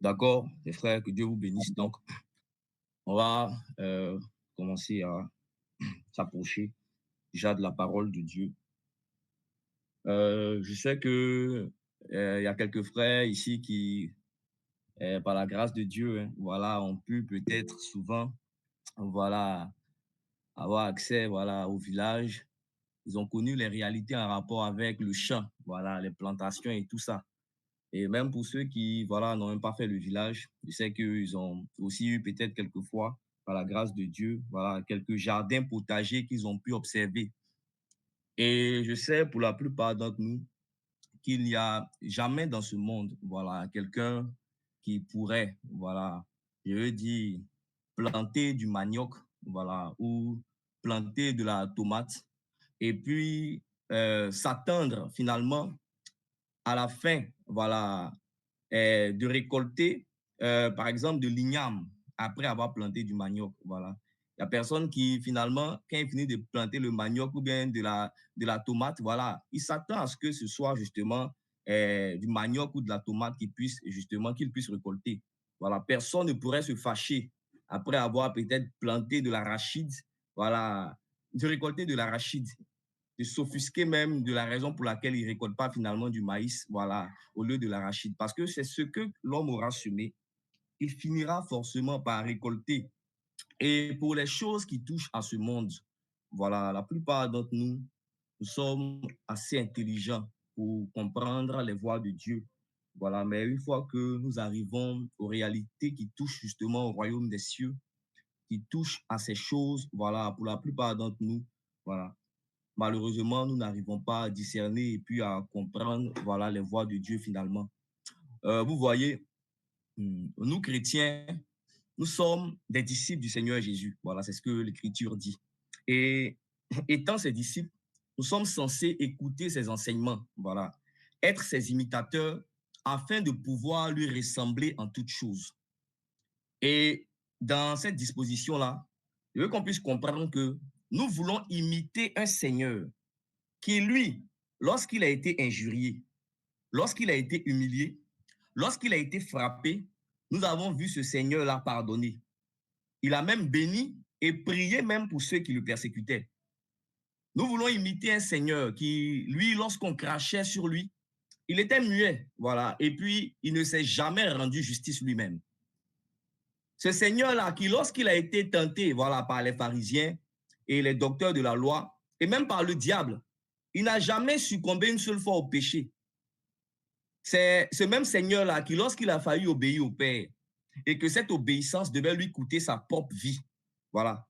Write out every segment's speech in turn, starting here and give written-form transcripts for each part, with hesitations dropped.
D'accord, mes frères, que Dieu vous bénisse. Donc, on va commencer à s'approcher déjà de la parole de Dieu. Je sais que il y a quelques frères ici qui, par la grâce de Dieu, hein, voilà, ont pu peut-être souvent, voilà, avoir accès, voilà, au village. Ils ont connu les réalités en rapport avec le champ, voilà, les plantations et tout ça. Et même pour ceux qui, voilà, n'ont même pas fait le village, je sais qu'ils ont aussi eu peut-être quelquefois, par la grâce de Dieu, voilà, quelques jardins potagers qu'ils ont pu observer. Et je sais pour la plupart d'entre nous qu'il n'y a jamais dans ce monde, voilà, quelqu'un qui pourrait, voilà, je veux dire, planter du manioc, voilà, ou planter de la tomate, et puis s'attendre finalement à la fin, voilà, de récolter, par exemple, de l'igname après avoir planté du manioc. Voilà. Il n'y a personne qui, finalement, quand il finit de planter le manioc ou bien de la tomate, voilà, il s'attend à ce que ce soit justement du manioc ou de la tomate qu'il puisse récolter. Voilà. Personne ne pourrait se fâcher après avoir peut-être planté de l'arachide, voilà, de récolter de l'arachide, de s'offusquer même de la raison pour laquelle il ne récolte pas finalement du maïs, voilà, au lieu de l'arachide. Parce que c'est ce que l'homme aura semé, il finira forcément par récolter. Et pour les choses qui touchent à ce monde, voilà, la plupart d'entre nous, nous sommes assez intelligents pour comprendre les voies de Dieu. Voilà, mais une fois que nous arrivons aux réalités qui touchent justement au royaume des cieux, qui touchent à ces choses, voilà, pour la plupart d'entre nous, voilà, malheureusement, nous n'arrivons pas à discerner et puis à comprendre, voilà, les voies de Dieu finalement. Vous voyez, nous chrétiens, nous sommes des disciples du Seigneur Jésus. Voilà, c'est ce que l'Écriture dit. Et étant ses disciples, nous sommes censés écouter ses enseignements, voilà, être ses imitateurs afin de pouvoir lui ressembler en toutes choses. Et dans cette disposition-là, je veux qu'on puisse comprendre que nous voulons imiter un Seigneur qui, lui, lorsqu'il a été injurié, lorsqu'il a été humilié, lorsqu'il a été frappé, nous avons vu ce Seigneur-là pardonner. Il a même béni et prié même pour ceux qui le persécutaient. Nous voulons imiter un Seigneur qui, lui, lorsqu'on crachait sur lui, il était muet, voilà, et puis il ne s'est jamais rendu justice lui-même. Ce Seigneur-là qui, lorsqu'il a été tenté, voilà, par les pharisiens et les docteurs de la loi, et même par le diable, il n'a jamais succombé une seule fois au péché. C'est ce même Seigneur-là qui, lorsqu'il a failli obéir au Père, et que cette obéissance devait lui coûter sa propre vie, voilà,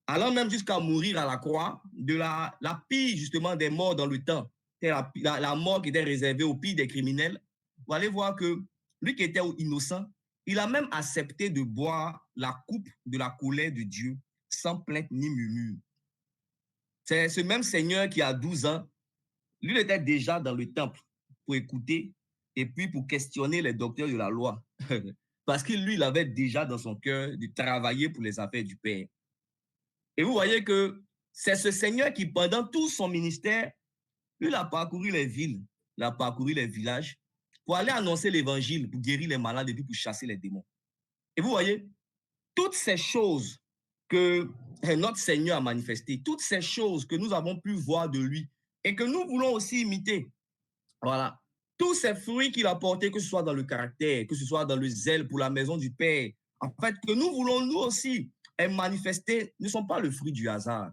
allant même jusqu'à mourir à la croix, de la pire justement des morts dans le temps, la mort qui était réservée au pire des criminels, vous allez voir que lui qui était innocent, il a même accepté de boire la coupe de la colère de Dieu sans plainte ni murmure. C'est ce même Seigneur qui, a 12 ans, lui, il était déjà dans le temple pour écouter et puis pour questionner les docteurs de la loi. Parce que lui, il avait déjà dans son cœur de travailler pour les affaires du Père. Et vous voyez que c'est ce Seigneur qui, pendant tout son ministère, lui, il a parcouru les villes, il a parcouru les villages pour aller annoncer l'évangile, pour guérir les malades et puis pour chasser les démons. Et vous voyez, toutes ces choses que notre Seigneur a manifestées, toutes ces choses que nous avons pu voir de lui et que nous voulons aussi imiter, voilà. Tous ces fruits qu'il a portés, que ce soit dans le caractère, que ce soit dans le zèle pour la maison du Père, en fait, que nous voulons nous aussi manifester, ne sont pas le fruit du hasard.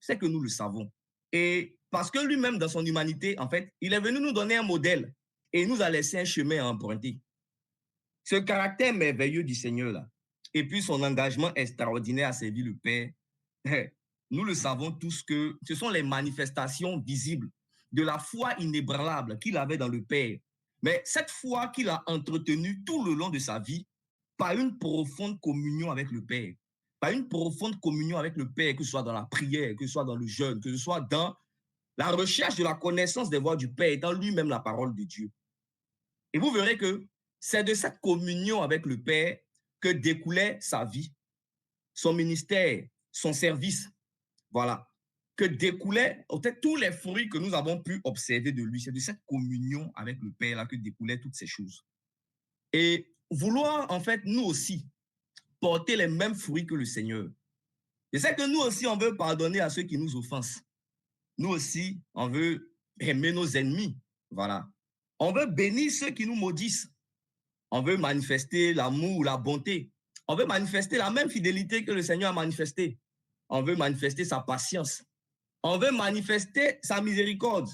C'est que nous le savons. Et parce que lui-même, dans son humanité, en fait, il est venu nous donner un modèle et il nous a laissé un chemin à emprunter. Ce caractère merveilleux du Seigneur, là, et puis son engagement extraordinaire à servir le Père, nous le savons tous que ce sont les manifestations visibles de la foi inébranlable qu'il avait dans le Père. Mais cette foi qu'il a entretenue tout le long de sa vie par une profonde communion avec le Père, par une profonde communion avec le Père, que ce soit dans la prière, que ce soit dans le jeûne, que ce soit dans la recherche de la connaissance des voies du Père et dans lui-même la parole de Dieu. Et vous verrez que c'est de cette communion avec le Père que découlait sa vie, son ministère, son service. Voilà. Que découlaient tous les fruits que nous avons pu observer de lui. C'est de cette communion avec le Père là que découlaient toutes ces choses. et vouloir, en fait, nous aussi, porter les mêmes fruits que le Seigneur. Je sais que nous aussi, on veut pardonner à ceux qui nous offensent. Nous aussi, on veut aimer nos ennemis. Voilà. On veut bénir ceux qui nous maudissent. On veut manifester l'amour, la bonté. On veut manifester la même fidélité que le Seigneur a manifestée. On veut manifester sa patience. On veut manifester sa miséricorde.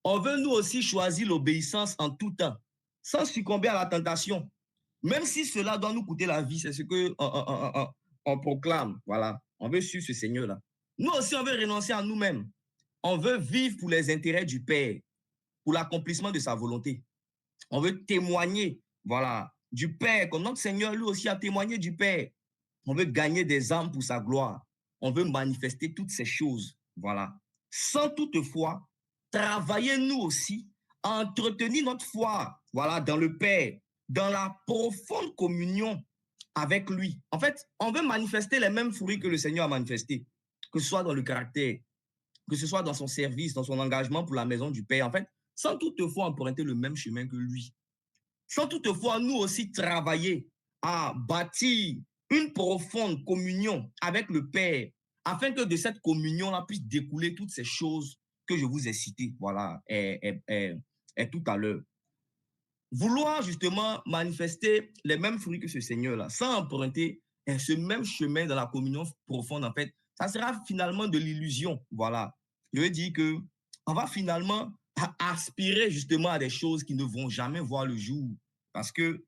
On veut nous aussi choisir l'obéissance en tout temps, sans succomber à la tentation. Même si cela doit nous coûter la vie, c'est ce que on proclame. Voilà. On veut suivre ce Seigneur-là. Nous aussi, on veut renoncer à nous-mêmes. On veut vivre pour les intérêts du Père, pour l'accomplissement de sa volonté. On veut témoigner, voilà, du Père, comme notre Seigneur lui aussi a témoigné du Père. On veut gagner des âmes pour sa gloire. On veut manifester toutes ces choses, voilà. Sans toutefois travailler nous aussi à entretenir notre foi, voilà, dans le Père, dans la profonde communion avec lui. En fait, on veut manifester les mêmes fruits que le Seigneur a manifestés, que ce soit dans le caractère, que ce soit dans son service, dans son engagement pour la maison du Père. En fait, sans toutefois emprunter le même chemin que lui. Sans toutefois nous aussi travailler à bâtir une profonde communion avec le Père, afin que de cette communion-là puisse découler toutes ces choses que je vous ai citées, voilà, et tout à l'heure. Vouloir justement manifester les mêmes fruits que ce Seigneur-là, sans emprunter ce même chemin dans la communion profonde, en fait, ça sera finalement de l'illusion, voilà. Je veux dire que on va finalement aspirer justement à des choses qui ne vont jamais voir le jour, parce que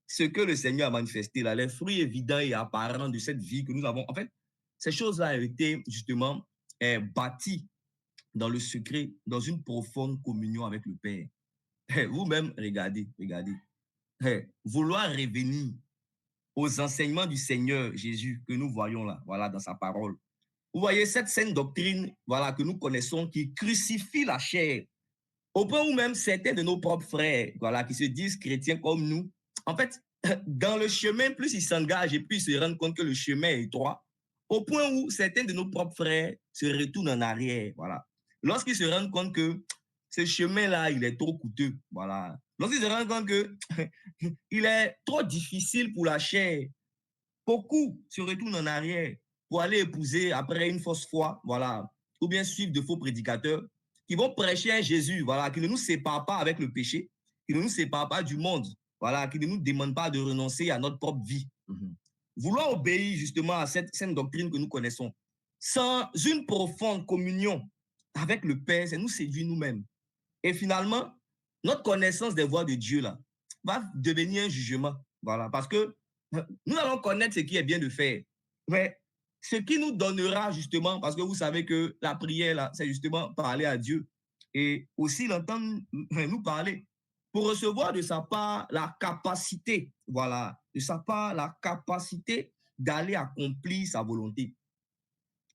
ce que le Seigneur a manifesté là, les fruits évidents et apparents de cette vie que nous avons, en fait, ces choses-là ont été justement bâties dans le secret, dans une profonde communion avec le Père. Vous-même, regardez, regardez. Vouloir revenir aux enseignements du Seigneur Jésus que nous voyons là, voilà, dans sa parole. Vous voyez cette saine doctrine, voilà, que nous connaissons, qui crucifie la chair, au point où même certains de nos propres frères, voilà, qui se disent chrétiens comme nous, en fait, dans le chemin, plus ils s'engagent et plus ils se rendent compte que le chemin est étroit, au point où certains de nos propres frères se retournent en arrière, voilà. Lorsqu'ils se rendent compte que ce chemin-là, il est trop coûteux, voilà. Lorsqu'ils se rendent compte que il est trop difficile pour la chair, beaucoup se retournent en arrière pour aller épouser après une fausse foi, voilà, ou bien suivre de faux prédicateurs qui vont prêcher un Jésus, voilà, qui ne nous sépare pas avec le péché, qui ne nous sépare pas du monde, voilà, qui ne nous demande pas de renoncer à notre propre vie. Vouloir obéir justement à cette sainte doctrine que nous connaissons, sans une profonde communion avec le Père, c'est nous séduire nous-mêmes. Et finalement, notre connaissance des voies de Dieu là va devenir un jugement. Voilà, parce que nous allons connaître ce qui est bien de faire. Mais ce qui nous donnera justement, parce que vous savez que la prière là, c'est justement parler à Dieu et aussi l'entendre nous parler pour recevoir de sa part la capacité, voilà, de sa part la capacité d'aller accomplir sa volonté.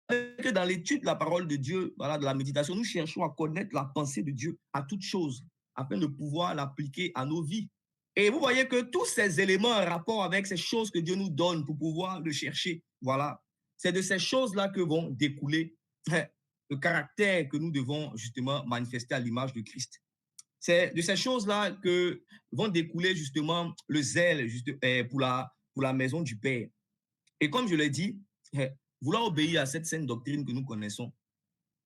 Que dans l'étude de la parole de Dieu, voilà, de la méditation, nous cherchons à connaître la pensée de Dieu à toute chose, afin de pouvoir l'appliquer à nos vies. Et vous voyez que tous ces éléments en rapport avec ces choses que Dieu nous donne pour pouvoir le chercher, voilà, c'est de ces choses-là que vont découler le caractère que nous devons justement manifester à l'image de Christ. C'est de ces choses-là que vont découler justement le zèle pour la maison du Père. Et comme je l'ai dit, vouloir obéir à cette sainte doctrine que nous connaissons,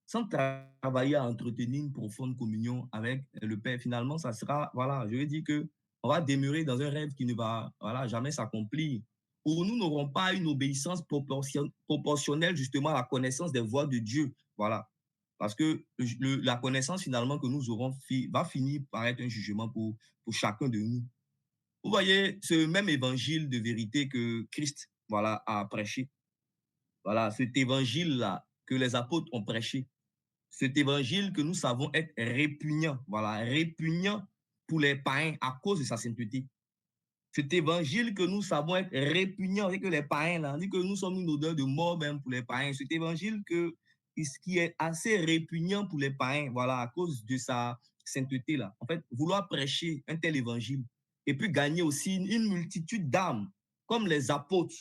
sans travailler à entretenir une profonde communion avec le Père, finalement, ça sera, voilà, je veux dire que on va demeurer dans un rêve qui ne va, voilà, jamais s'accomplir, où nous n'aurons pas une obéissance proportionnelle justement à la connaissance des voies de Dieu, voilà. Parce que la connaissance finalement que nous aurons va finir par être un jugement pour chacun de nous. Vous voyez, ce même évangile de vérité que Christ, voilà, a prêché, voilà, cet évangile-là que les apôtres ont prêché, cet évangile que nous savons être répugnant, voilà, répugnant pour les païens à cause de sa sainteté. Cet évangile que nous savons être répugnant, c'est que les païens, là, on dit que nous sommes une odeur de mort même pour les païens. Cet évangile qui est assez répugnant pour les païens, voilà, à cause de sa sainteté, là. En fait, vouloir prêcher un tel évangile et puis gagner aussi une multitude d'âmes, comme les apôtres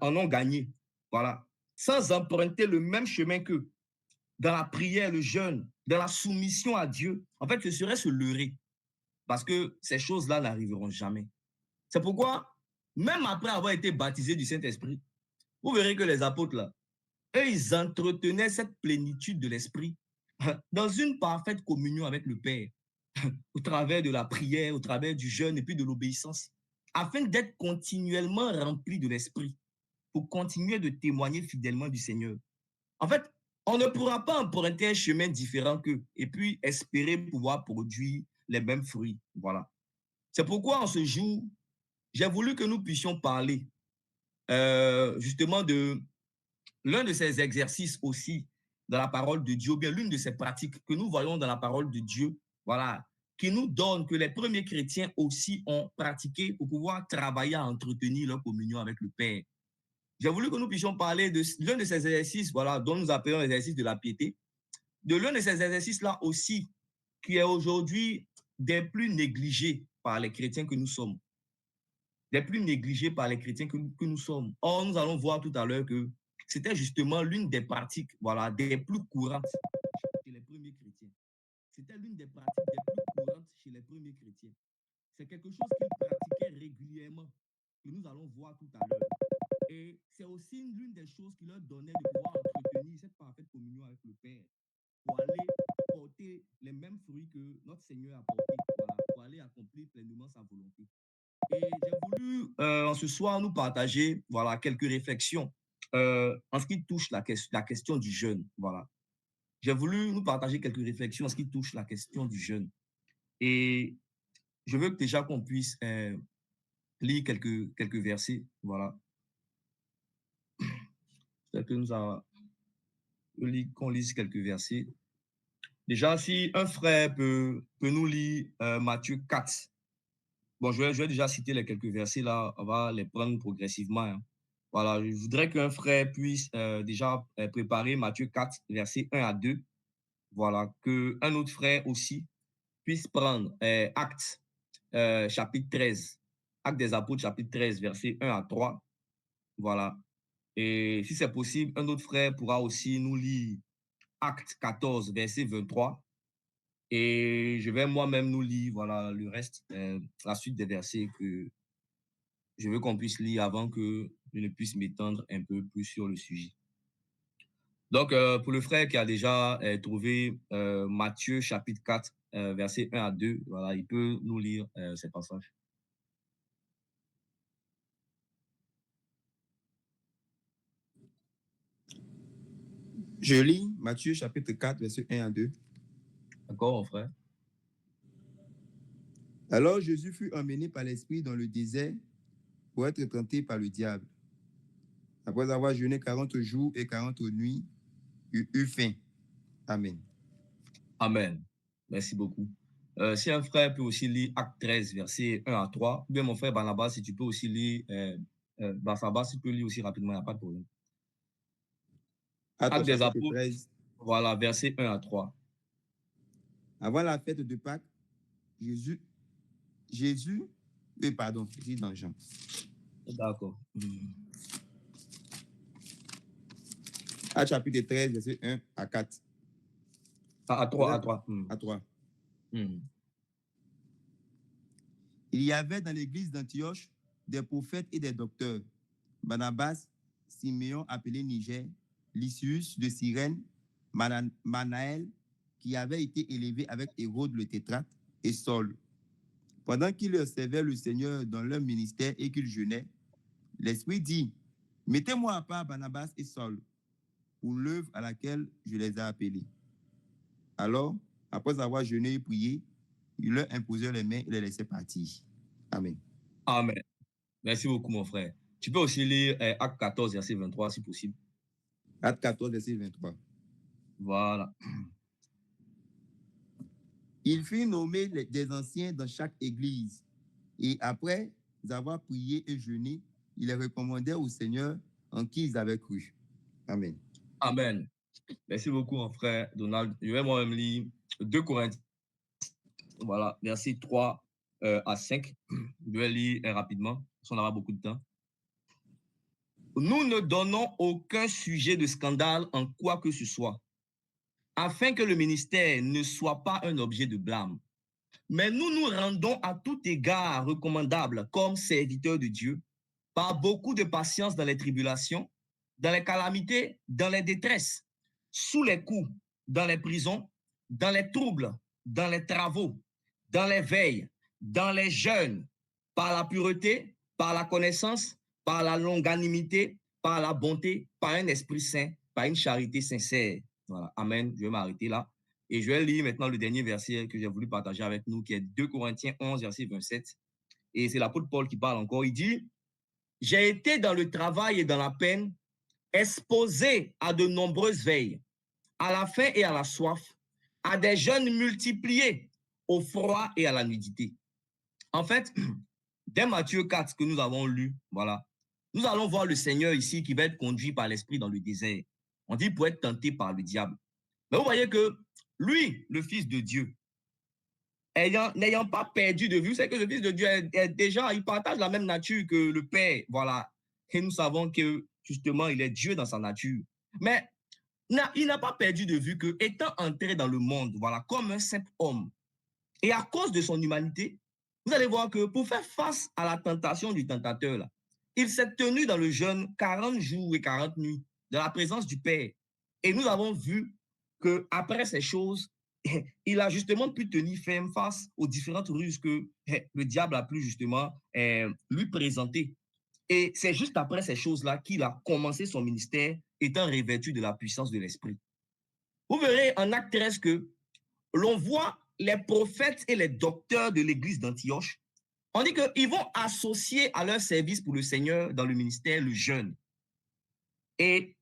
en ont gagné, voilà, sans emprunter le même chemin qu'eux, dans la prière, le jeûne, dans la soumission à Dieu, en fait, ce serait se leurrer. Parce que ces choses-là n'arriveront jamais. C'est pourquoi, même après avoir été baptisés du Saint-Esprit, vous verrez que les apôtres, là, eux, ils entretenaient cette plénitude de l'Esprit dans une parfaite communion avec le Père, au travers de la prière, au travers du jeûne et puis de l'obéissance, afin d'être continuellement remplis de l'Esprit, pour continuer de témoigner fidèlement du Seigneur. En fait, on ne pourra pas emprunter un chemin différent qu'eux et puis espérer pouvoir produire les mêmes fruits. Voilà. C'est pourquoi en ce jour, j'ai voulu que nous puissions parler justement de l'un de ces exercices aussi dans la parole de Dieu, ou bien l'une de ces pratiques que nous voyons dans la parole de Dieu, voilà, qui nous donne que les premiers chrétiens aussi ont pratiqué pour pouvoir travailler à entretenir leur communion avec le Père. J'ai voulu que nous puissions parler de l'un de ces exercices, voilà, dont nous appelons l'exercice de la piété, de l'un de ces exercices-là aussi, qui est aujourd'hui des plus négligés par les chrétiens que nous sommes. Des plus négligés par les chrétiens que nous sommes. Or, nous allons voir tout à l'heure que c'était justement l'une des pratiques, voilà, des plus courantes chez les premiers chrétiens. C'était l'une des pratiques des plus courantes chez les premiers chrétiens. C'est quelque chose qu'ils pratiquaient régulièrement, que nous allons voir tout à l'heure. Et c'est aussi l'une des choses qui leur donnait de pouvoir entretenir cette parfaite communion avec le Père, pour aller porter les mêmes fruits que notre Seigneur a portés, voilà, pour aller accomplir pleinement sa volonté. Et j'ai voulu en ce soir nous partager voilà, quelques réflexions en ce qui touche la question du jeûne. Voilà. J'ai voulu nous partager quelques réflexions en ce qui touche la question du jeûne. Et je veux que déjà qu'on puisse lire quelques versets. Voilà. C'est que qu'on lise quelques versets. Déjà, si un frère peut nous lire Matthieu 4. Bon, je vais déjà citer les quelques versets là, on va les prendre progressivement. Hein. Voilà, je voudrais qu'un frère puisse déjà préparer Matthieu 4, versets 1 à 2. Voilà, qu'un autre frère aussi puisse prendre Actes, chapitre 13. Actes des Apôtres, chapitre 13, versets 1 à 3. Voilà. Et si c'est possible, un autre frère pourra aussi nous lire Actes 14, verset 23. Et je vais moi-même nous lire voilà, le reste, la suite des versets que je veux qu'on puisse lire avant que je ne puisse m'étendre un peu plus sur le sujet. Donc, pour le frère qui a déjà trouvé Matthieu chapitre 4, versets 1 à 2, voilà, il peut nous lire ces passages. Je lis Matthieu chapitre 4, versets 1 à 2. D'accord, mon frère? Alors Jésus fut emmené par l'Esprit dans le désert pour être tenté par le diable. Après avoir jeûné 40 jours et 40 nuits, il eut faim. Amen. Amen. Merci beaucoup. Si un frère peut aussi lire Acte 13, versets 1 à 3, ou bien mon frère Barnabas, si tu peux aussi lire, Barnabas, tu peux lire aussi rapidement, il n'y a pas de problème. Acte des Apôtres, 13. Voilà, versets 1 à 3. Avant la fête de Pâques, Jésus, pardon, je dis dans Jean. D'accord. Acte chapitre 13, verset 1 à 4. À 3. À 3. Mm. Il y avait dans l'église d'Antioche des prophètes et des docteurs. Barnabas, Siméon appelé Niger, Lysius de Cyrène, Manaël, qui avait été élevé avec Hérode le tétrarque, et Saul. Pendant qu'ils servaient le Seigneur dans leur ministère et qu'ils jeûnaient, l'Esprit dit, « Mettez-moi à part Barnabas et Saul pour l'œuvre à laquelle je les ai appelés. » Alors, après avoir jeûné et prié, il leur imposait les mains et les laissait partir. Amen. Amen. Merci beaucoup, mon frère. Tu peux aussi lire Acte 14, verset 23, si possible. Acte 14, verset 23. Voilà. Il fit nommer des anciens dans chaque église. Et après avoir prié et jeûné, il les recommandait au Seigneur en qui ils avaient cru. Amen. Amen. Merci beaucoup, mon frère Donald. Je vais moi-même lire 2 Corinthiens, voilà, verset 3 à 5. Je vais lire rapidement, parce qu'on aura beaucoup de temps. Nous ne donnons aucun sujet de scandale en quoi que ce soit, afin que le ministère ne soit pas un objet de blâme. Mais nous nous rendons à tout égard recommandables comme serviteurs de Dieu, par beaucoup de patience dans les tribulations, dans les calamités, dans les détresses, sous les coups, dans les prisons, dans les troubles, dans les travaux, dans les veilles, dans les jeûnes, par la pureté, par la connaissance, par la longanimité, par la bonté, par un esprit saint, par une charité sincère. Voilà, amen. Je vais m'arrêter là. Et je vais lire maintenant le dernier verset que j'ai voulu partager avec nous, qui est 2 Corinthiens 11, verset 27. Et c'est l'apôtre Paul qui parle encore. Il dit, j'ai été dans le travail et dans la peine, exposé à de nombreuses veilles, à la faim et à la soif, à des jeûnes multipliés, au froid et à la nudité. En fait, dès Matthieu 4 que nous avons lu, voilà, nous allons voir le Seigneur ici qui va être conduit par l'Esprit dans le désert. On dit pour être tenté par le diable. Mais vous voyez que lui, le Fils de Dieu, n'ayant pas perdu de vue, c'est que le Fils de Dieu est déjà, il partage la même nature que le Père, voilà. Et nous savons que, justement, il est Dieu dans sa nature. Mais il n'a pas perdu de vue que, étant entré dans le monde, voilà, comme un simple homme, et à cause de son humanité, vous allez voir que pour faire face à la tentation du tentateur, là, il s'est tenu dans le jeûne 40 jours et 40 nuits, dans la présence du Père. Et nous avons vu qu'après ces choses, il a justement pu tenir ferme face aux différentes ruses que le diable a pu justement lui présenter. Et c'est juste après ces choses-là qu'il a commencé son ministère, étant revêtu de la puissance de l'Esprit. Vous verrez en Acte 13 que l'on voit les prophètes et les docteurs de l'église d'Antioche. On dit qu'ils vont associer à leur service pour le Seigneur dans le ministère le jeûne. Et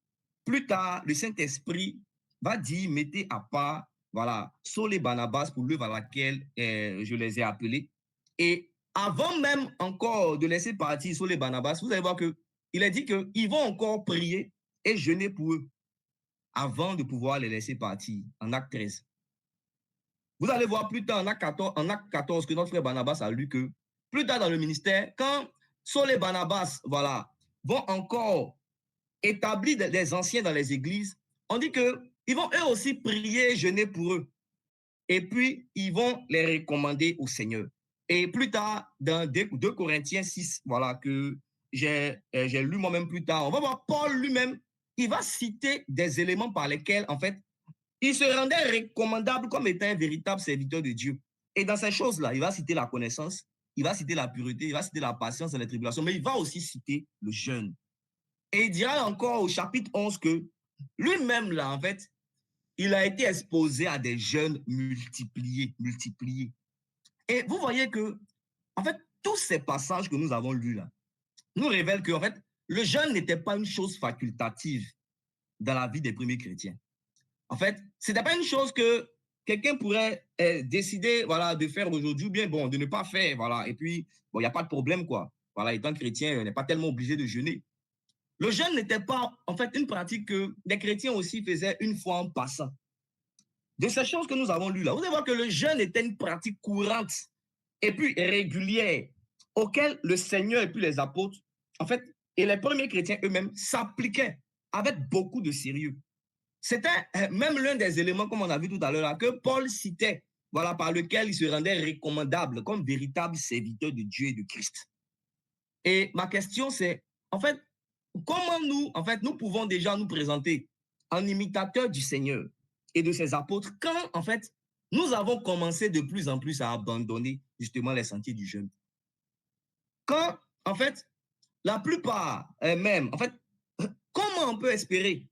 plus tard, le Saint-Esprit va dire, mettez à part, voilà, Saul et Barnabas pour l'œuvre à laquelle je les ai appelés. Et avant même encore de laisser partir Saul et Barnabas, vous allez voir qu'il a dit qu'ils vont encore prier et jeûner pour eux avant de pouvoir les laisser partir en Acte 13. Vous allez voir plus tard en acte 14 que notre frère Barnabas a lu que plus tard dans le ministère, quand Saul et Barnabas, voilà, vont encore établir des anciens dans les églises, on dit qu'ils vont eux aussi prier, jeûner pour eux. Et puis, ils vont les recommander au Seigneur. Et plus tard, dans 2 Corinthiens 6, voilà, que j'ai lu moi-même plus tard, on va voir Paul lui-même, il va citer des éléments par lesquels, en fait, il se rendait recommandable comme étant un véritable serviteur de Dieu. Et dans ces choses-là, il va citer la connaissance, il va citer la pureté, il va citer la patience et les tribulations, mais il va aussi citer le jeûne. Et il dira encore au chapitre 11 que lui-même, là, en fait, il a été exposé à des jeûnes multipliés. Et vous voyez que, en fait, tous ces passages que nous avons lus là, nous révèlent que, en fait, le jeûne n'était pas une chose facultative dans la vie des premiers chrétiens. En fait, ce n'était pas une chose que quelqu'un pourrait décider, voilà, de faire aujourd'hui, ou bien, bon, de ne pas faire, voilà. Et puis, bon, il n'y a pas de problème, quoi. Voilà, étant chrétien, on n'est pas tellement obligé de jeûner. Le jeûne n'était pas, en fait, une pratique que les chrétiens aussi faisaient une fois en passant. De ces choses que nous avons lues là, vous allez voir que le jeûne était une pratique courante et puis régulière, auquel le Seigneur et puis les apôtres, en fait, et les premiers chrétiens eux-mêmes s'appliquaient avec beaucoup de sérieux. C'était même l'un des éléments, comme on a vu tout à l'heure, là, que Paul citait, voilà, par lequel il se rendait recommandable comme véritable serviteur de Dieu et de Christ. Et ma question, c'est, en fait, comment nous, en fait, nous pouvons déjà nous présenter en imitateur du Seigneur et de ses apôtres quand, en fait, nous avons commencé de plus en plus à abandonner justement les sentiers du jeûne. Quand, en fait, la plupart même, en fait, comment on peut espérer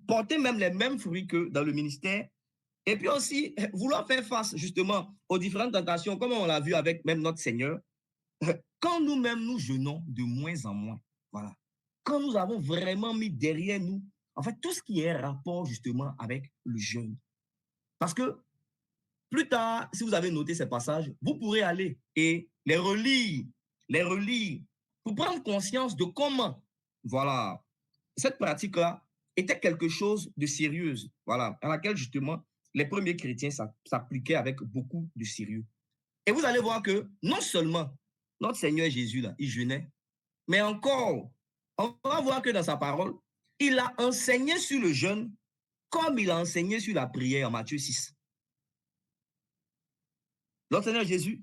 porter même les mêmes fruits que dans le ministère et puis aussi vouloir faire face justement aux différentes tentations, comme on l'a vu avec même notre Seigneur, quand nous-mêmes nous jeûnons de moins en moins, voilà. Quand nous avons vraiment mis derrière nous, en fait, tout ce qui est rapport justement avec le jeûne. Parce que plus tard, si vous avez noté ces passages, vous pourrez aller et les relire, pour prendre conscience de comment, voilà, cette pratique-là était quelque chose de sérieuse, voilà, à laquelle justement les premiers chrétiens s'appliquaient avec beaucoup de sérieux. Et vous allez voir que non seulement notre Seigneur Jésus, là, il jeûnait, mais encore, on va voir que dans sa parole, il a enseigné sur le jeûne comme il a enseigné sur la prière en Matthieu 6. Notre Seigneur Jésus,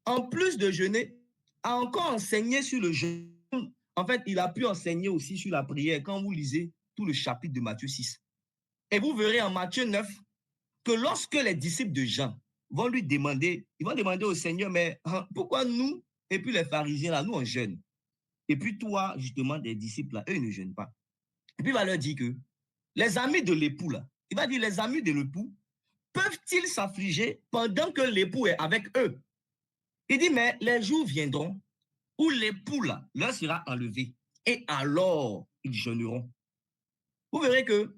en plus de jeûner, a encore enseigné sur le jeûne. En fait, il a pu enseigner aussi sur la prière quand vous lisez tout le chapitre de Matthieu 6. Et vous verrez en Matthieu 9 que lorsque les disciples de Jean vont lui demander, ils vont demander au Seigneur, mais pourquoi nous, et puis les pharisiens, là, nous, on jeûne. Et puis toi, justement, des disciples, là, eux, ils ne jeûnent pas. Et puis il va leur dire que les amis de l'époux, là, il va dire, les amis de l'époux, peuvent-ils s'affliger pendant que l'époux est avec eux? Il dit, mais les jours viendront où l'époux, là, leur sera enlevé. Et alors, ils jeûneront. Vous verrez que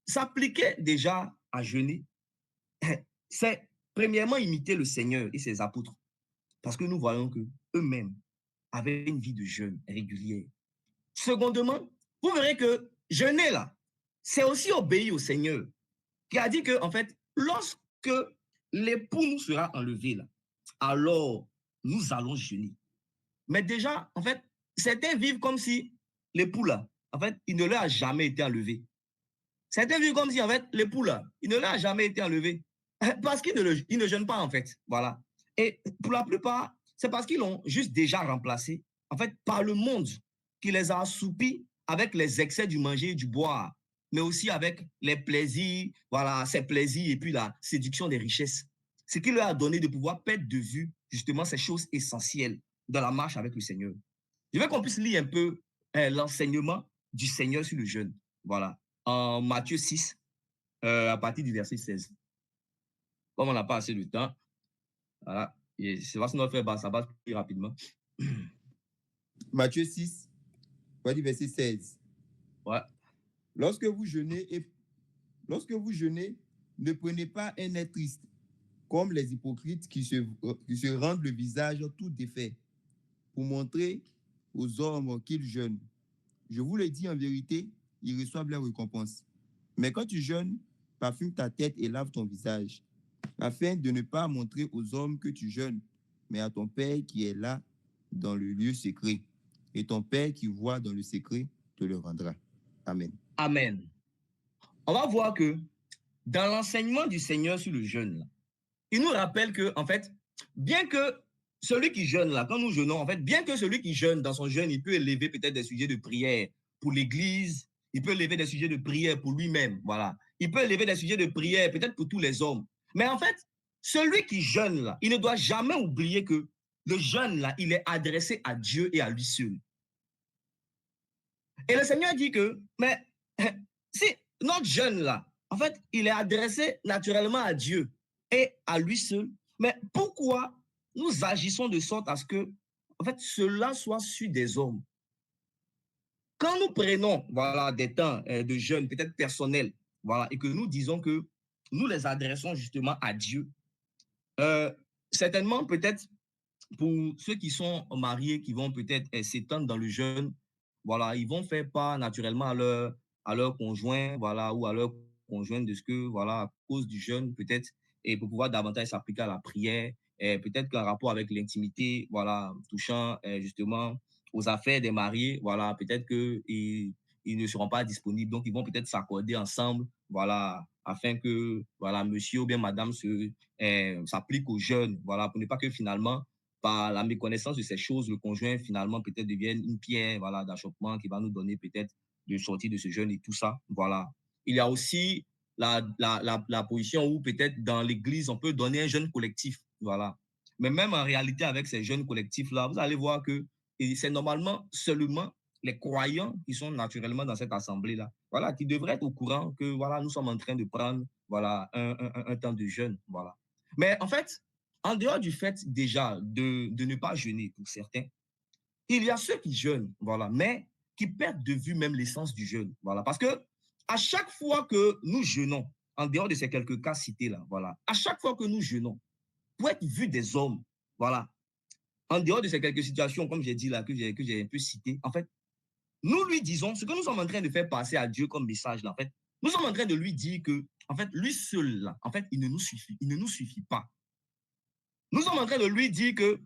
s'appliquer déjà à jeûner, c'est premièrement imiter le Seigneur et ses apôtres. Parce que nous voyons que eux-mêmes avaient une vie de jeûne régulière. Secondement, vous verrez que jeûner là, c'est aussi obéir au Seigneur, qui a dit que, en fait, lorsque l'époux nous sera enlevé là, alors nous allons jeûner. Mais déjà, en fait, certains vivent comme si l'époux là, en fait, il ne leur a jamais été enlevé. Certains vivent comme si, en fait, l'époux là, il ne leur a jamais été enlevé. Parce qu'ils ne jeûnent pas, en fait. Voilà. Et pour la plupart, c'est parce qu'ils l'ont juste déjà remplacé, en fait, par le monde qui les a assoupis avec les excès du manger et du boire, mais aussi avec les plaisirs, voilà, ces plaisirs et puis la séduction des richesses. Ce qui leur a donné de pouvoir perdre de vue, justement, ces choses essentielles dans la marche avec le Seigneur. Je veux qu'on puisse lire un peu l'enseignement du Seigneur sur le jeûne. Voilà. En Matthieu 6, à partir du verset 16. Comme on n'a pas assez de temps, voilà. Et c'est parce que notre frère ça passe plus rapidement. Matthieu 6, voici verset 16. Ouais. Lorsque vous jeûnez, ne prenez pas un air triste, comme les hypocrites qui se rendent le visage tout défait, pour montrer aux hommes qu'ils jeûnent. Je vous le dis en vérité, ils reçoivent leur récompense. Mais quand tu jeûnes, parfume ta tête et lave ton visage, afin de ne pas montrer aux hommes que tu jeûnes, mais à ton Père qui est là dans le lieu secret. Et ton Père qui voit dans le secret te le rendra. Amen. Amen. On va voir que dans l'enseignement du Seigneur sur le jeûne, là, il nous rappelle que, en fait, bien que celui qui jeûne, là, quand nous jeûnons, en fait, bien que celui qui jeûne dans son jeûne, il peut élever peut-être des sujets de prière pour l'Église, il peut élever des sujets de prière pour lui-même, voilà. Il peut élever des sujets de prière peut-être pour tous les hommes. Mais en fait, celui qui jeûne, là, il ne doit jamais oublier que le jeûne, là, il est adressé à Dieu et à lui seul. Et le Seigneur dit que, mais si notre jeûne, là, en fait, il est adressé naturellement à Dieu et à lui seul, mais pourquoi nous agissons de sorte à ce que, en fait, cela soit su des hommes? Quand nous prenons, voilà, des temps de jeûne, peut-être personnels, voilà, et que nous disons que nous les adressons justement à Dieu, certainement, peut-être, pour ceux qui sont mariés, qui vont peut-être s'étendre dans le jeûne, voilà, ils vont faire part naturellement à leur conjoint, voilà, ou à leur conjointe de ce que, voilà, à cause du jeûne, peut-être, et pour pouvoir davantage s'appliquer à la prière, et peut-être qu'un rapport avec l'intimité, voilà, touchant justement aux affaires des mariés, voilà, peut-être qu'ils ils ne seront pas disponibles, donc ils vont peut-être s'accorder ensemble, voilà, afin que, voilà, monsieur ou bien madame s'applique aux jeunes, voilà, pour ne pas que finalement, par la méconnaissance de ces choses, le conjoint finalement peut-être devienne une pierre, voilà, d'achoppement qui va nous donner peut-être de sortir de ce jeûne et tout ça, voilà. Il y a aussi la position où peut-être dans l'église, on peut donner un jeûne collectif, voilà. Mais même en réalité, avec ces jeunes collectifs-là, vous allez voir que c'est normalement seulement les croyants qui sont naturellement dans cette assemblée-là, voilà, qui devraient être au courant que, voilà, nous sommes en train de prendre, voilà, un temps de jeûne, voilà. Mais en fait, en dehors du fait déjà de ne pas jeûner pour certains, il y a ceux qui jeûnent, voilà, mais qui perdent de vue même l'essence du jeûne, voilà, parce que à chaque fois que nous jeûnons, en dehors de ces quelques cas cités là, voilà, à chaque fois que nous jeûnons, pour être vu des hommes, voilà, en dehors de ces quelques situations, comme j'ai dit là, que j'ai un peu cité, en fait, nous lui disons ce que nous sommes en train de faire passer à Dieu comme message là, en fait, nous sommes en train de lui dire que, en fait, lui seul là, en fait, il ne nous suffit pas. Nous sommes en train de lui dire que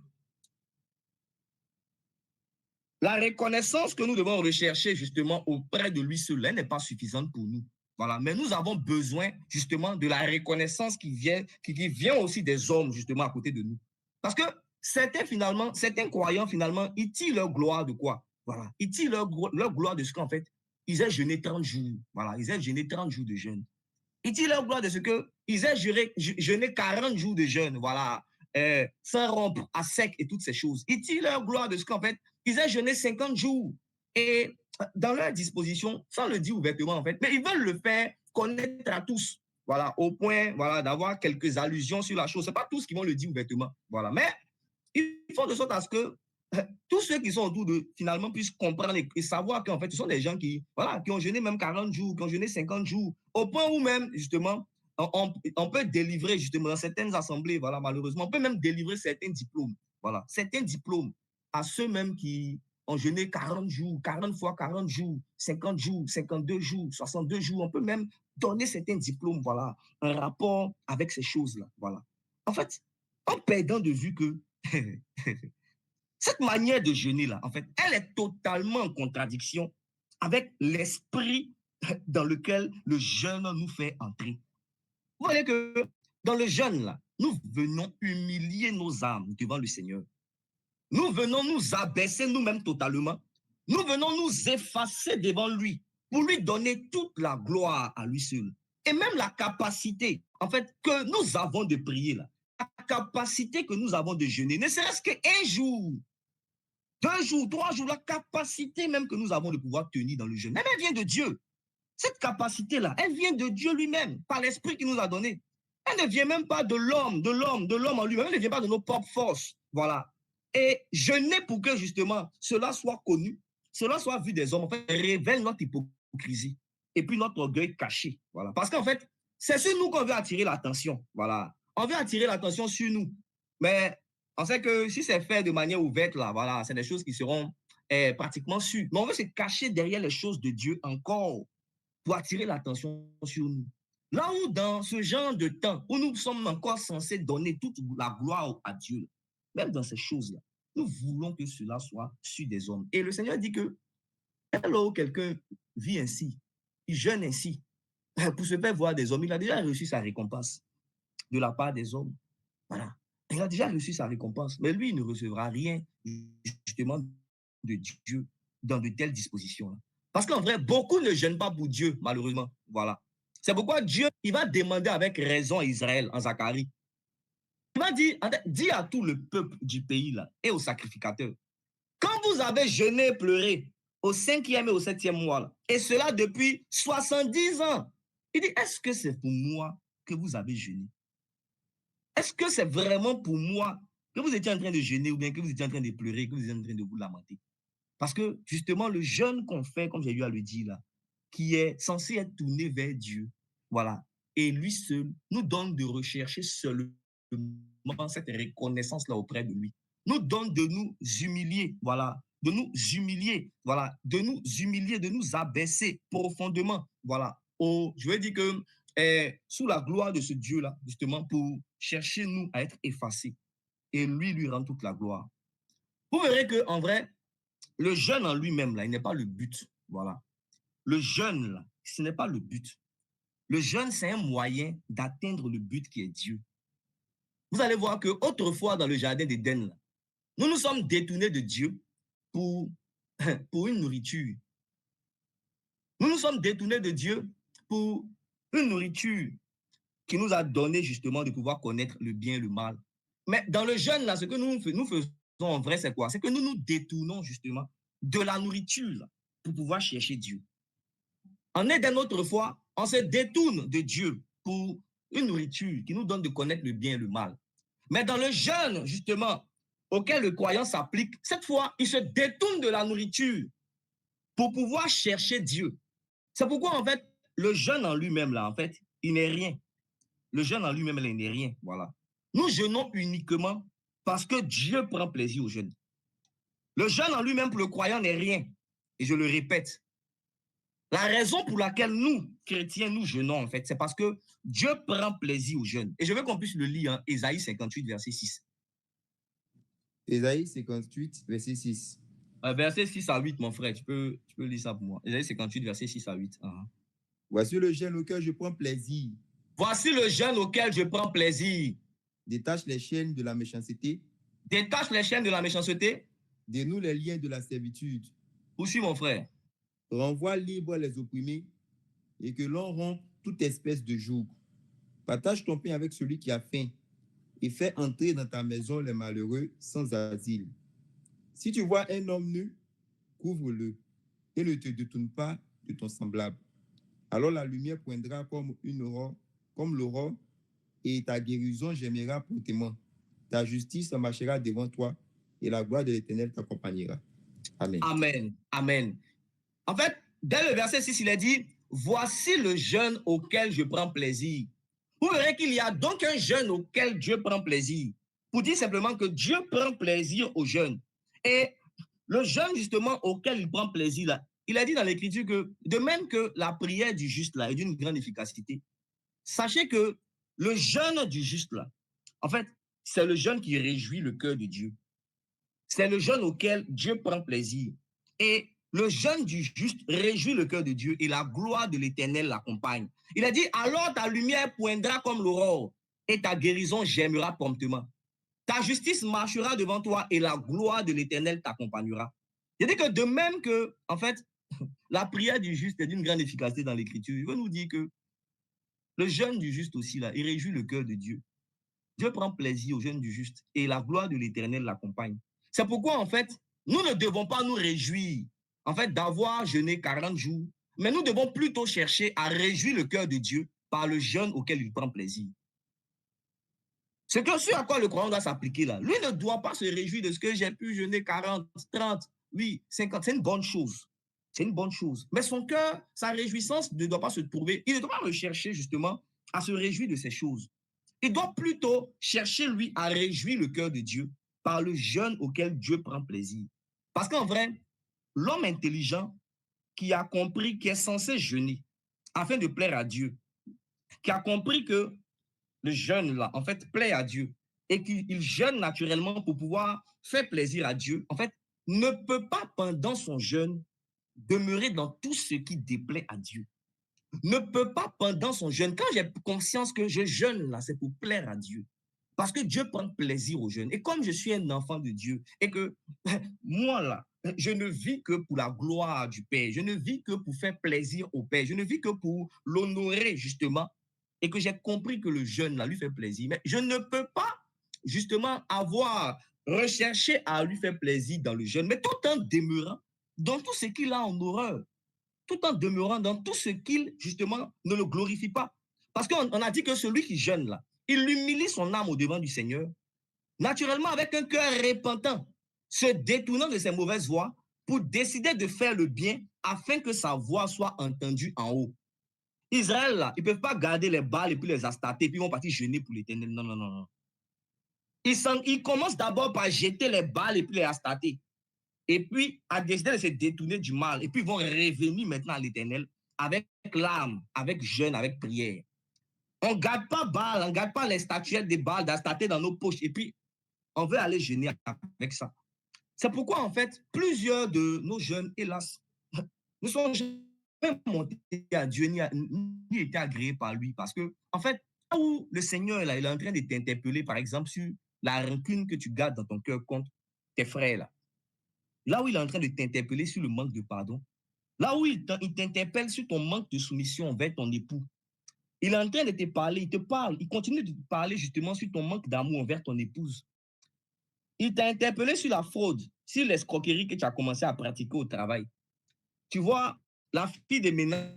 la reconnaissance que nous devons rechercher justement auprès de lui seul, elle n'est pas suffisante pour nous. Voilà. Mais nous avons besoin justement de la reconnaissance qui vient aussi des hommes justement à côté de nous. Parce que certains croyants finalement, ils tirent leur gloire de quoi? Voilà. Ils tirent leur gloire de ce qu'en fait, ils aient jeûné 30 jours. Voilà. Ils aient jeûné 30 jours de jeûne. Ils tirent leur gloire de ce qu'ils aient jeûné 40 jours de jeûne. Voilà. Sans rompre, à sec et toutes ces choses. Ils tirent leur gloire de ce qu'en fait, ils aient jeûné 50 jours. Et dans leur disposition, sans le dire ouvertement en fait, mais ils veulent le faire connaître à tous. Voilà, au point voilà, d'avoir quelques allusions sur la chose. Ce n'est pas tous qui vont le dire ouvertement. Voilà. Mais ils font de sorte à ce que tous ceux qui sont autour d'eux, finalement, puissent comprendre et savoir qu'en fait, ce sont des gens voilà, qui ont jeûné même 40 jours, qui ont jeûné 50 jours, au point où même, justement, on peut délivrer, justement, dans certaines assemblées, voilà, malheureusement, on peut même délivrer certains diplômes, voilà, certains diplômes à ceux mêmes qui ont jeûné 40 jours, 40 fois 40 jours, 50 jours, 52 jours, 62 jours, on peut même donner certains diplômes, voilà, un rapport avec ces choses-là, voilà. En fait, en perdant de vue que cette manière de jeûner-là, en fait, elle est totalement en contradiction avec l'esprit dans lequel le jeûne nous fait entrer. Vous voyez que dans le jeûne, là, nous venons humilier nos âmes devant le Seigneur. Nous venons nous abaisser nous-mêmes totalement. Nous venons nous effacer devant lui pour lui donner toute la gloire à lui seul. Et même la capacité, en fait, que nous avons de prier, là, la capacité que nous avons de jeûner, ne serait-ce qu'un jour, 2 jours, 3 jours, la capacité même que nous avons de pouvoir tenir dans le jeûne, elle vient de Dieu. Cette capacité-là, elle vient de Dieu lui-même, par l'esprit qu'il nous a donné. Elle ne vient même pas de l'homme en lui-même, elle ne vient pas de nos propres forces. Voilà. Et jeûner pour que justement cela soit connu, cela soit vu des hommes, en fait, révèle notre hypocrisie et puis notre orgueil caché. Voilà. Parce qu'en fait, c'est sur nous qu'on veut attirer l'attention. Voilà. On veut attirer l'attention sur nous. Mais on sait que si c'est fait de manière ouverte, là, voilà, c'est des choses qui seront pratiquement sûres. Mais on veut se cacher derrière les choses de Dieu encore pour attirer l'attention sur nous. Là où dans ce genre de temps où nous sommes encore censés donner toute la gloire à Dieu, même dans ces choses-là, nous voulons que cela soit sur des hommes. Et le Seigneur dit que alors quelqu'un vit ainsi, il jeûne ainsi, pour se faire voir des hommes, il a déjà reçu sa récompense de la part des hommes. Voilà. Il a déjà reçu sa récompense. Mais lui, il ne recevra rien, justement, de Dieu dans de telles dispositions-là. Parce qu'en vrai, beaucoup ne jeûnent pas pour Dieu, malheureusement. Voilà. C'est pourquoi Dieu, il va demander avec raison à Israël, en Zacharie. Il va dire, dis à tout le peuple du pays là, et aux sacrificateurs, quand vous avez jeûné, pleuré, au 5e et au 7e mois, là, et cela depuis 70 ans, il dit, est-ce que c'est pour moi que vous avez jeûné? Est-ce que c'est vraiment pour moi que vous étiez en train de jeûner ou bien que vous étiez en train de pleurer, que vous étiez en train de vous lamenter? Parce que justement, le jeûne qu'on fait, comme j'ai eu à le dire là, qui est censé être tourné vers Dieu, voilà, et lui seul nous donne de rechercher seulement cette reconnaissance-là auprès de lui. Nous donne de nous humilier, voilà, de nous humilier, voilà, de nous humilier, de nous abaisser profondément, voilà. Je veux dire que sous la gloire de ce Dieu-là, justement, pour chercher nous à être effacés et lui rend toute la gloire. Vous verrez que en vrai, le jeûne en lui-même, là, il n'est pas le but. Voilà. Le jeûne, là, ce n'est pas le but. Le jeûne, c'est un moyen d'atteindre le but qui est Dieu. Vous allez voir que autrefois, dans le jardin d'Éden, nous nous sommes détournés de Dieu pour, pour une nourriture. Nous nous sommes détournés de Dieu pour une nourriture qui nous a donné justement de pouvoir connaître le bien et le mal. Mais dans le jeûne, là, ce que nous faisons en vrai, c'est quoi? C'est que nous nous détournons justement de la nourriture là, pour pouvoir chercher Dieu. En Éden, autrefois, on se détourne de Dieu pour une nourriture qui nous donne de connaître le bien et le mal. Mais dans le jeûne, justement, auquel le croyant s'applique, cette fois, il se détourne de la nourriture pour pouvoir chercher Dieu. C'est pourquoi, en fait, le jeûne en lui-même, là, en fait, il n'est rien. Le jeûne en lui-même, il n'est rien. Voilà. Nous jeûnons uniquement parce que Dieu prend plaisir au jeûne. Le jeûne en lui-même, pour le croyant, n'est rien. Et je le répète, la raison pour laquelle nous, chrétiens, nous jeûnons, en fait, c'est parce que Dieu prend plaisir au jeûne. Et je veux qu'on puisse le lire en Ésaïe 58, verset 6. Ésaïe 58, verset 6. Verset 6 à 8, mon frère, tu peux lire ça pour moi. Ésaïe 58, verset 6 à 8. Voici le jeûne auquel je prends plaisir. Voici le jeûne auquel je prends plaisir. Détache les chaînes de la méchanceté. Détache les chaînes de la méchanceté. Dénoue les liens de la servitude. Poursuis, mon frère. Renvoie libre les opprimés et que l'on rompe toute espèce de joug. Partage ton pain avec celui qui a faim et fais entrer dans ta maison les malheureux sans asile. Si tu vois un homme nu, couvre-le et ne te détourne pas de ton semblable. Alors la lumière poindra comme l'aurore, et ta guérison gémira pour témoin. Ta justice marchera devant toi et la gloire de l'Éternel t'accompagnera. Amen. Amen. Amen. En fait, dès le verset 6, il est dit, voici le jeûne auquel je prends plaisir. Vous verrez qu'il y a donc un jeûne auquel Dieu prend plaisir. Pour dire simplement que Dieu prend plaisir au jeûne. Et le jeûne, justement, auquel il prend plaisir, là, il a dit dans l'Écriture que, de même que la prière du juste, là, est d'une grande efficacité, sachez que le jeûne du juste, là, en fait, c'est le jeûne qui réjouit le cœur de Dieu. C'est le jeûne auquel Dieu prend plaisir. Et le jeûne du juste réjouit le cœur de Dieu et la gloire de l'Éternel l'accompagne. Il a dit, alors ta lumière poindra comme l'aurore et ta guérison germera promptement. Ta justice marchera devant toi et la gloire de l'Éternel t'accompagnera. Il dit que de même que, en fait, la prière du juste est d'une grande efficacité dans l'Écriture, il veut nous dire que le jeûne du juste aussi, là, il réjouit le cœur de Dieu. Dieu prend plaisir au jeûne du juste et la gloire de l'Éternel l'accompagne. C'est pourquoi, en fait, nous ne devons pas nous réjouir, en fait, d'avoir jeûné 40 jours, mais nous devons plutôt chercher à réjouir le cœur de Dieu par le jeûne auquel il prend plaisir. C'est que ce à quoi le croyant doit s'appliquer là. Lui ne doit pas se réjouir de ce que j'ai pu jeûner 40, 30, oui, 50. C'est une bonne chose. C'est une bonne chose. Mais son cœur, sa réjouissance ne doit pas se trouver. Il ne doit pas rechercher justement à se réjouir de ces choses. Il doit plutôt chercher, lui, à réjouir le cœur de Dieu par le jeûne auquel Dieu prend plaisir. Parce qu'en vrai, l'homme intelligent qui a compris, qui est censé jeûner afin de plaire à Dieu, qui a compris que le jeûne, là, en fait, plaît à Dieu et qu'il jeûne naturellement pour pouvoir faire plaisir à Dieu, en fait, ne peut pas, pendant son jeûne, demeurer dans tout ce qui déplaît à Dieu. Ne peut pas, pendant son jeûne, quand j'ai conscience que je jeûne, là, c'est pour plaire à Dieu. Parce que Dieu prend plaisir au jeûne. Et comme je suis un enfant de Dieu et que moi, là, je ne vis que pour la gloire du Père, je ne vis que pour faire plaisir au Père, je ne vis que pour l'honorer, justement, et que j'ai compris que le jeûne, là, lui fait plaisir. Mais je ne peux pas, justement, avoir recherché à lui faire plaisir dans le jeûne, mais tout en demeurant dans tout ce qu'il a en horreur, tout en demeurant dans tout ce qu'il, justement, ne le glorifie pas. Parce qu'on a dit que celui qui jeûne, là, il humilie son âme au devant du Seigneur, naturellement avec un cœur repentant, se détournant de ses mauvaises voies pour décider de faire le bien afin que sa voix soit entendue en haut. Israël, là, ils ne peuvent pas garder les Baals et puis les Astartés et puis ils vont partir jeûner pour l'Éternel. Non, non, non, non. Ils commencent d'abord par jeter les Baals et puis les Astartés. Et puis, à décider de se détourner du mal. Et puis, ils vont revenir maintenant à l'Éternel avec l'âme, avec jeûne, avec prière. On ne garde pas Baal, on ne garde pas les statuettes des Baals, d'Astarté dans nos poches. Et puis, on veut aller jeûner avec ça. C'est pourquoi, en fait, plusieurs de nos jeunes, hélas, ne sont jamais montés à Dieu ni été agréés par lui. Parce que, en fait, là où le Seigneur là, il est en train de t'interpeller, par exemple, sur la rancune que tu gardes dans ton cœur contre tes frères, là où il est en train de t'interpeller sur le manque de pardon, là où il t'interpelle sur ton manque de soumission envers ton époux, il est en train de te parler, il te parle, il continue de te parler justement sur ton manque d'amour envers ton épouse. Il t'a interpellé sur la fraude, sur l'escroquerie que tu as commencé à pratiquer au travail. Tu vois, la fille de ménage,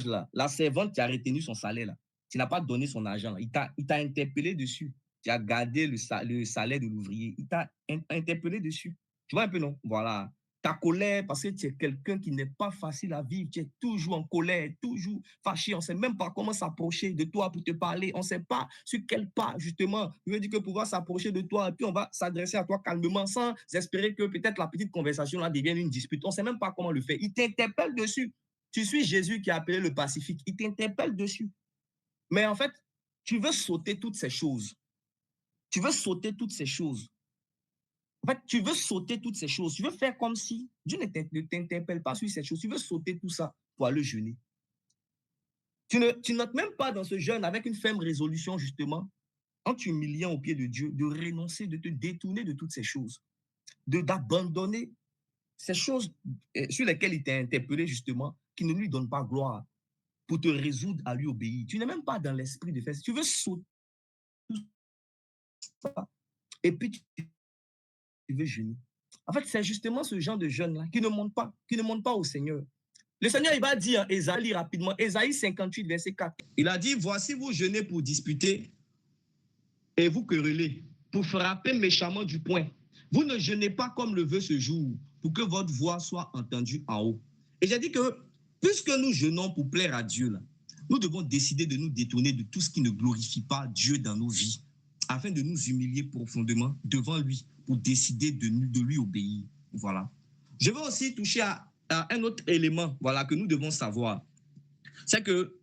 là, la servante qui a retenu son salaire, là, tu n'as pas donné son argent. Là. Il t'a interpellé dessus. Tu as gardé le salaire de l'ouvrier. Il t'a interpellé dessus. Tu vois un peu, non? Voilà. Ta colère, parce que tu es quelqu'un qui n'est pas facile à vivre. Tu es toujours en colère, toujours fâché. On ne sait même pas comment s'approcher de toi pour te parler. On ne sait pas sur quel pas, justement. Je veux dire que pouvoir s'approcher de toi, et puis on va s'adresser à toi calmement sans espérer que peut-être la petite conversation là devienne une dispute. On ne sait même pas comment le faire. Il t'interpelle dessus. Tu suis Jésus qui a appelé le Pacifique. Il t'interpelle dessus. Mais en fait, tu veux sauter toutes ces choses. Tu veux sauter toutes ces choses. En fait, tu veux sauter toutes ces choses. Tu veux faire comme si Dieu ne t'interpelle pas sur ces choses. Tu veux sauter tout ça pour aller jeûner. Tu notes même pas dans ce jeûne avec une ferme résolution, justement, en t'humiliant au pied de Dieu, de renoncer, de te détourner de toutes ces choses, d'abandonner ces choses sur lesquelles il t'a interpellé, justement, qui ne lui donnent pas gloire, pour te résoudre à lui obéir. Tu n'es même pas dans l'esprit de faire. Tu veux sauter tout ça, et puis tu veux jeûner. En fait, c'est justement ce genre de jeûne-là qui ne monte pas au Seigneur. Le Seigneur, il va dire, Ésaïe rapidement, Ésaïe 58, verset 4. Il a dit, voici vous jeûnez pour disputer et vous querellez, pour frapper méchamment du poing. Vous ne jeûnez pas comme le veut ce jour, pour que votre voix soit entendue en haut. Et j'ai dit que, puisque nous jeûnons pour plaire à Dieu, là, nous devons décider de nous détourner de tout ce qui ne glorifie pas Dieu dans nos vies, afin de nous humilier profondément devant lui, pour décider de lui obéir. Voilà. Je veux aussi toucher à un autre élément, voilà, que nous devons savoir. C'est que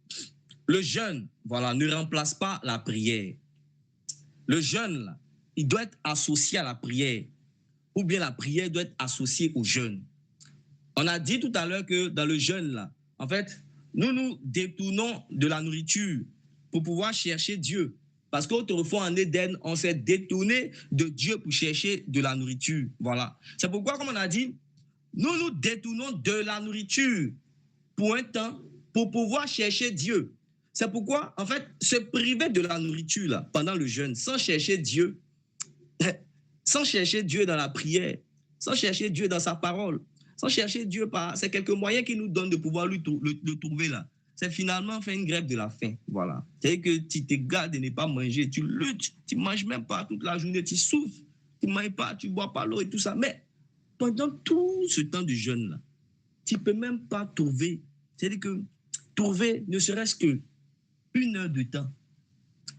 le jeûne, voilà, ne remplace pas la prière. Le jeûne, là, il doit être associé à la prière, ou bien la prière doit être associée au jeûne. On a dit tout à l'heure que dans le jeûne, là, en fait, nous nous détournons de la nourriture pour pouvoir chercher Dieu. Parce qu'autrefois, en Éden, on s'est détourné de Dieu pour chercher de la nourriture. Voilà. C'est pourquoi, comme on a dit, nous nous détournons de la nourriture pour un temps pour pouvoir chercher Dieu. C'est pourquoi, en fait, se priver de la nourriture là, pendant le jeûne, sans chercher Dieu dans la prière, sans chercher Dieu dans sa parole, sans chercher Dieu c'est quelques moyens qu'il nous donne de pouvoir le trouver là. C'est finalement faire une grève de la faim. Voilà. C'est-à-dire que tu te gardes de ne pas manger, tu luttes, tu ne manges même pas toute la journée, tu souffres, tu ne manges pas, tu ne bois pas l'eau et tout ça. Mais pendant tout ce temps de jeûne là, tu ne peux même pas trouver, c'est-à-dire que trouver ne serait-ce que 1 heure de temps,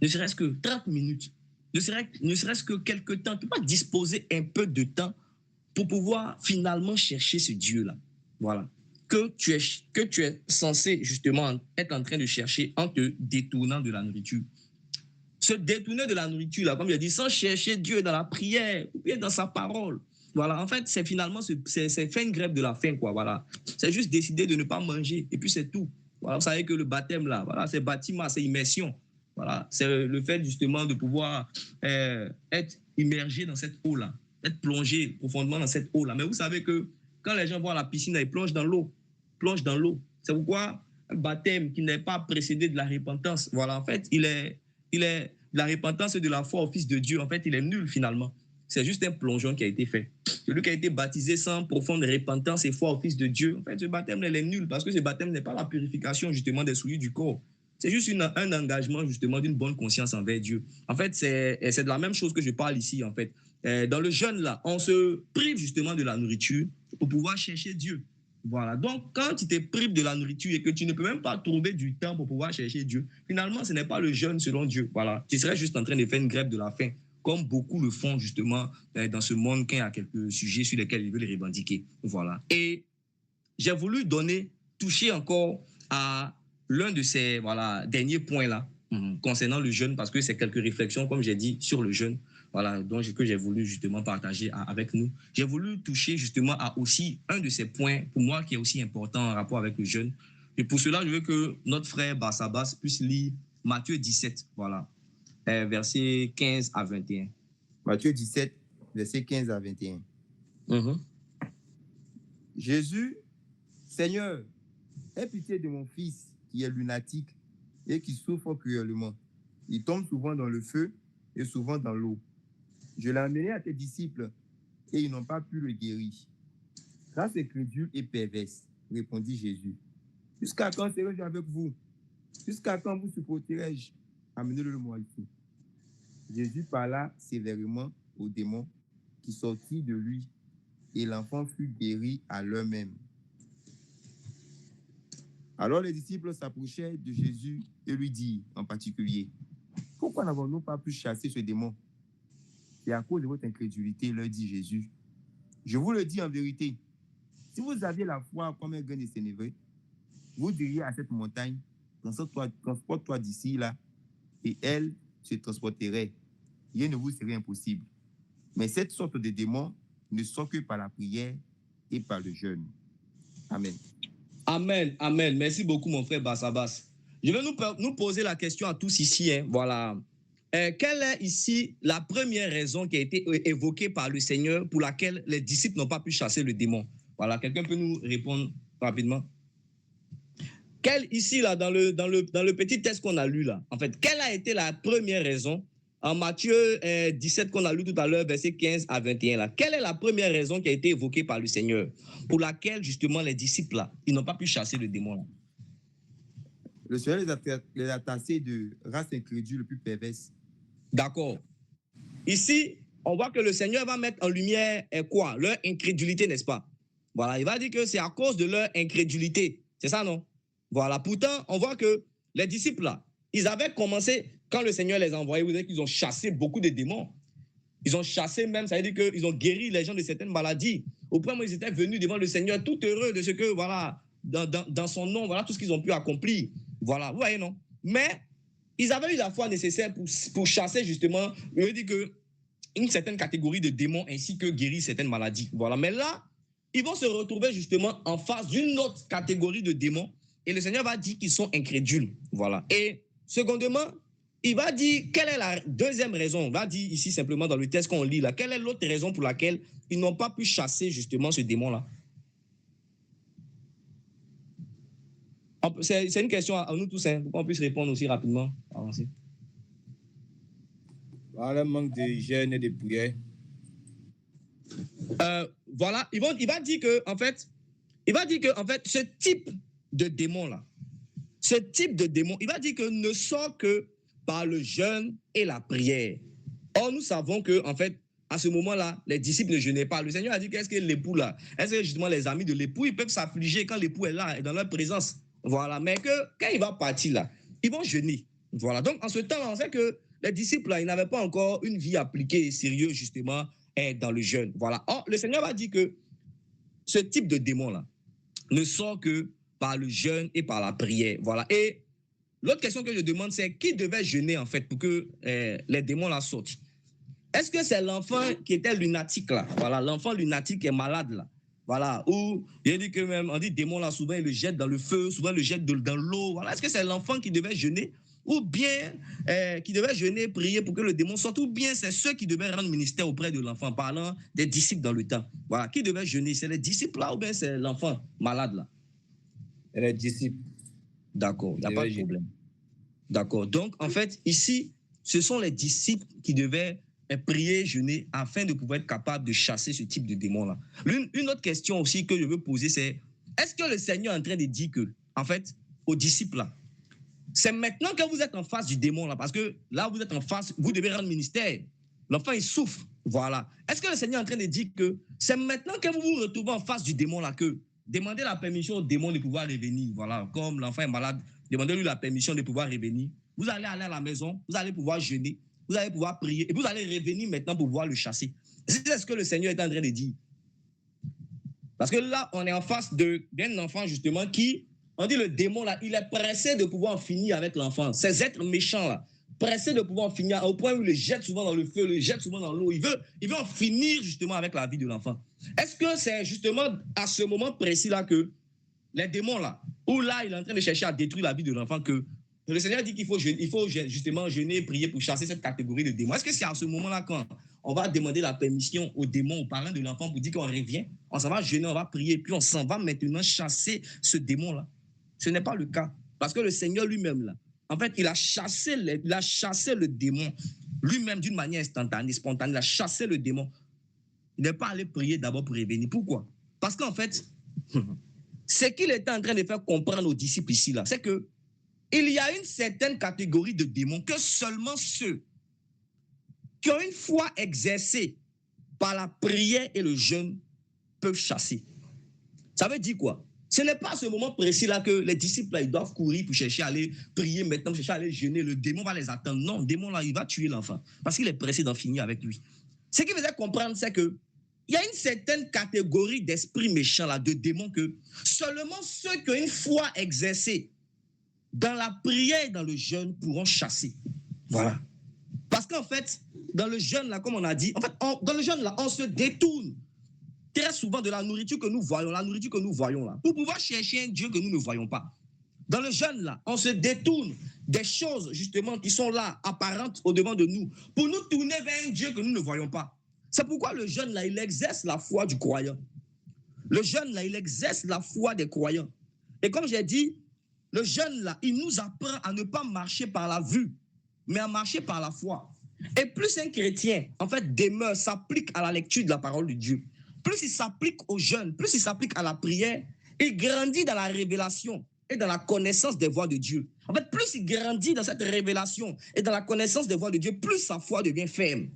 ne serait-ce que 30 minutes, ne serait-ce que quelques temps, tu peux pas disposer un peu de temps pour pouvoir finalement chercher ce Dieu-là. Voilà. Que tu es censé justement être en train de chercher en te détournant de la nourriture. Se détourner de la nourriture, là, comme il a dit, sans chercher Dieu dans la prière ou bien dans sa parole. Voilà, en fait, c'est finalement c'est faire une grève de la faim, quoi. Voilà. C'est juste décider de ne pas manger et puis c'est tout. Voilà, vous savez que le baptême, là, voilà, c'est baptême, c'est immersion. Voilà, c'est le fait justement de pouvoir être immergé dans cette eau-là, être plongé profondément dans cette eau-là. Mais vous savez que quand les gens vont à la piscine, ils plongent dans l'eau. C'est pourquoi un baptême qui n'est pas précédé de la repentance, voilà, en fait, la repentance de la foi au Fils de Dieu, en fait, il est nul finalement. C'est juste un plongeon qui a été fait. Celui qui a été baptisé sans profonde repentance et foi au Fils de Dieu, en fait, ce baptême, il est nul parce que ce baptême n'est pas la purification justement des souillures du corps. C'est juste un engagement justement d'une bonne conscience envers Dieu. En fait, c'est de la même chose que je parle ici, en fait. Dans le jeûne, là, on se prive justement de la nourriture pour pouvoir chercher Dieu. Voilà. Donc, quand tu te prives de la nourriture et que tu ne peux même pas trouver du temps pour pouvoir chercher Dieu, finalement, ce n'est pas le jeûne selon Dieu. Voilà. Tu serais juste en train de faire une grève de la faim, comme beaucoup le font justement dans ce monde qui a quelques sujets sur lesquels ils veulent revendiquer. Voilà. Et j'ai voulu toucher encore à l'un de ces derniers points-là concernant le jeûne, parce que c'est quelques réflexions, comme j'ai dit, sur le jeûne. Voilà, donc que j'ai voulu justement partager avec nous. J'ai voulu toucher justement à aussi un de ces points, pour moi, qui est aussi important en rapport avec le jeûne. Et pour cela, je veux que notre frère Bassabas puisse lire Matthieu 17, voilà, versets 15 à 21. Matthieu 17, versets 15 à 21. Jésus, Seigneur, aie pitié de mon fils qui est lunatique et qui souffre cruellement. Il tombe souvent dans le feu et souvent dans l'eau. Je l'ai amené à tes disciples et ils n'ont pas pu le guérir. Grâce est crédule et perverse, répondit Jésus. Jusqu'à quand serai-je avec vous? Jusqu'à quand vous supporterai-je? Amenez-le moi ici. Jésus parla sévèrement au démon qui sortit de lui et l'enfant fut guéri à l'heure même. Alors les disciples s'approchèrent de Jésus et lui dirent en particulier, « Pourquoi n'avons-nous pas pu chasser ce démon? » C'est à cause de votre incrédulité, leur dit Jésus. Je vous le dis en vérité, si vous aviez la foi comme un grain de sénévé, vous diriez à cette montagne, transporte-toi d'ici là, et elle se transporterait. Rien ne vous serait impossible. Mais cette sorte de démon ne sort que par la prière et par le jeûne. Amen. Amen, amen. Merci beaucoup, mon frère Bassabas. je vais nous poser la question à tous ici. Hein, voilà. Quelle est ici la première raison qui a été évoquée par le Seigneur pour laquelle les disciples n'ont pas pu chasser le démon? Voilà, quelqu'un peut nous répondre rapidement? Ici, là, dans le petit texte qu'on a lu, là, en fait, quelle a été la première raison en Matthieu 17 qu'on a lu tout à l'heure, versets 15 à 21, là? Quelle est la première raison qui a été évoquée par le Seigneur pour laquelle, justement, les disciples, là, ils n'ont pas pu chasser le démon, là? Le Seigneur les a tassés de race incrédule plus perverse. D'accord. Ici, on voit que le Seigneur va mettre en lumière quoi? Leur incrédulité, n'est-ce pas? Voilà, il va dire que c'est à cause de leur incrédulité. C'est ça, non? Voilà, pourtant, on voit que les disciples, là, ils avaient commencé, quand le Seigneur les a envoyés, vous savez qu'ils ont chassé beaucoup de démons. Ils ont chassé même, ça veut dire qu'ils ont guéri les gens de certaines maladies. Au point où ils étaient venus devant le Seigneur tout heureux de ce que, voilà, dans son nom, voilà tout ce qu'ils ont pu accomplir. Voilà, vous voyez, non? Mais ils avaient eu la foi nécessaire pour chasser, justement, je veux dire que une certaine catégorie de démons ainsi que guérir certaines maladies. Voilà. Mais là, ils vont se retrouver justement en face d'une autre catégorie de démons et le Seigneur va dire qu'ils sont incrédules. Voilà. Et secondement, il va dire quelle est la deuxième raison. On va dire ici simplement dans le texte qu'on lit là, quelle est l'autre raison pour laquelle ils n'ont pas pu chasser justement ce démon-là? C'est une question à nous tous, hein, pour qu'on puisse répondre aussi rapidement. Avancez. Voilà, manque de jeûne et de prière. Voilà, il va dire que en fait, ce type de démon là, il va dire que ne sort que par le jeûne et la prière. Or, nous savons que en fait, à ce moment-là, les disciples ne jeûnaient pas. Le Seigneur a dit qu'est-ce que l'époux là, est-ce que justement les amis de l'époux, ils peuvent s'affliger quand l'époux est là et dans leur présence. Voilà, mais que quand il va partir là, ils vont jeûner. Voilà, donc en ce temps-là, on sait que les disciples là, ils n'avaient pas encore une vie appliquée et sérieuse justement dans le jeûne. Voilà. Or, le Seigneur va dire que ce type de démon là ne sort que par le jeûne et par la prière. Voilà. Et l'autre question que je demande, c'est qui devait jeûner en fait pour que les démons là sortent? Est-ce que c'est l'enfant qui était lunatique là? Voilà, l'enfant lunatique qui est malade là. Voilà, ou il dit que même, on dit démon là, souvent il le jette dans le feu, souvent il le jette dans l'eau. Voilà, est-ce que c'est l'enfant qui devait jeûner? Ou bien qui devait jeûner, prier pour que le démon sorte, ou bien c'est ceux qui devaient rendre ministère auprès de l'enfant, parlant des disciples dans le temps. Voilà, qui devait jeûner? C'est les disciples là ou bien c'est l'enfant malade là? Et les disciples. D'accord, il n'y a pas de problème. D'accord, donc en fait, ici, ce sont les disciples qui devaient prier, jeûner, afin de pouvoir être capables de chasser ce type de démon-là. Une autre question aussi que je veux poser, c'est est-ce que le Seigneur est en train de dire que, en fait, aux disciples là, c'est maintenant que vous êtes en face du démon là, parce que là, vous êtes en face, vous devez rendre ministère. L'enfant, il souffre. Voilà. Est-ce que le Seigneur est en train de dire que c'est maintenant que vous vous retrouvez en face du démon là que demandez la permission au démon de pouvoir revenir. Voilà. Comme l'enfant est malade, demandez-lui la permission de pouvoir revenir. Vous allez aller à la maison, vous allez pouvoir jeûner, vous allez pouvoir prier et vous allez revenir maintenant pour pouvoir le chasser. C'est ce que le Seigneur est en train de dire. Parce que là, on est en face d'un enfant justement qui, on dit le démon là, il est pressé de pouvoir en finir avec l'enfant. Ces êtres méchants là, pressés de pouvoir en finir au point où il le jette souvent dans le feu, le jette souvent dans l'eau. Il veut en finir justement avec la vie de l'enfant. Est-ce que c'est justement à ce moment précis là que les démons là, où là il est en train de chercher à détruire la vie de l'enfant que le Seigneur dit qu'il faut justement jeûner, prier pour chasser cette catégorie de démons? Est-ce que c'est à ce moment-là quand on va demander la permission aux démons, aux parents de l'enfant pour dire qu'on revient, on s'en va jeûner, on va prier, puis on s'en va maintenant chasser ce démon-là? Ce n'est pas le cas. Parce que le Seigneur lui-même, là, en fait, il a chassé le démon lui-même d'une manière instantanée, spontanée. Il a chassé le démon. Il n'est pas allé prier d'abord pour revenir. Pourquoi? Parce qu'en fait, ce qu'il était en train de faire comprendre aux disciples ici, là, c'est que il y a une certaine catégorie de démons que seulement ceux qui ont une foi exercée par la prière et le jeûne peuvent chasser. Ça veut dire quoi? Ce n'est pas à ce moment précis-là que les disciples là, ils doivent courir pour chercher à aller prier maintenant, chercher à aller jeûner. Le démon va les attendre. Non, le démon là, il va tuer l'enfant parce qu'il est pressé d'en finir avec lui. Ce qu'il faisait comprendre, c'est que il y a une certaine catégorie d'esprits méchants là, de démons que seulement ceux qui ont une foi exercée dans la prière et dans le jeûne pourront chasser. Voilà. Parce qu'en fait, dans le jeûne là, comme on a dit, en fait, dans le jeûne là, on se détourne très souvent de la nourriture que nous voyons, là, pour pouvoir chercher un Dieu que nous ne voyons pas. Dans le jeûne, là, on se détourne des choses, justement, qui sont là, apparentes au devant de nous, pour nous tourner vers un Dieu que nous ne voyons pas. C'est pourquoi le jeûne, là, il exerce la foi du croyant. Le jeûne, là, il exerce la foi des croyants. Et comme j'ai dit, le jeûne, là, il nous apprend à ne pas marcher par la vue, mais à marcher par la foi. Et plus un chrétien, en fait, demeure, s'applique à la lecture de la parole de Dieu, plus il s'applique au jeûne, plus il s'applique à la prière, il grandit dans la révélation et dans la connaissance des voies de Dieu. En fait, plus il grandit dans cette révélation et dans la connaissance des voies de Dieu, plus sa foi devient ferme,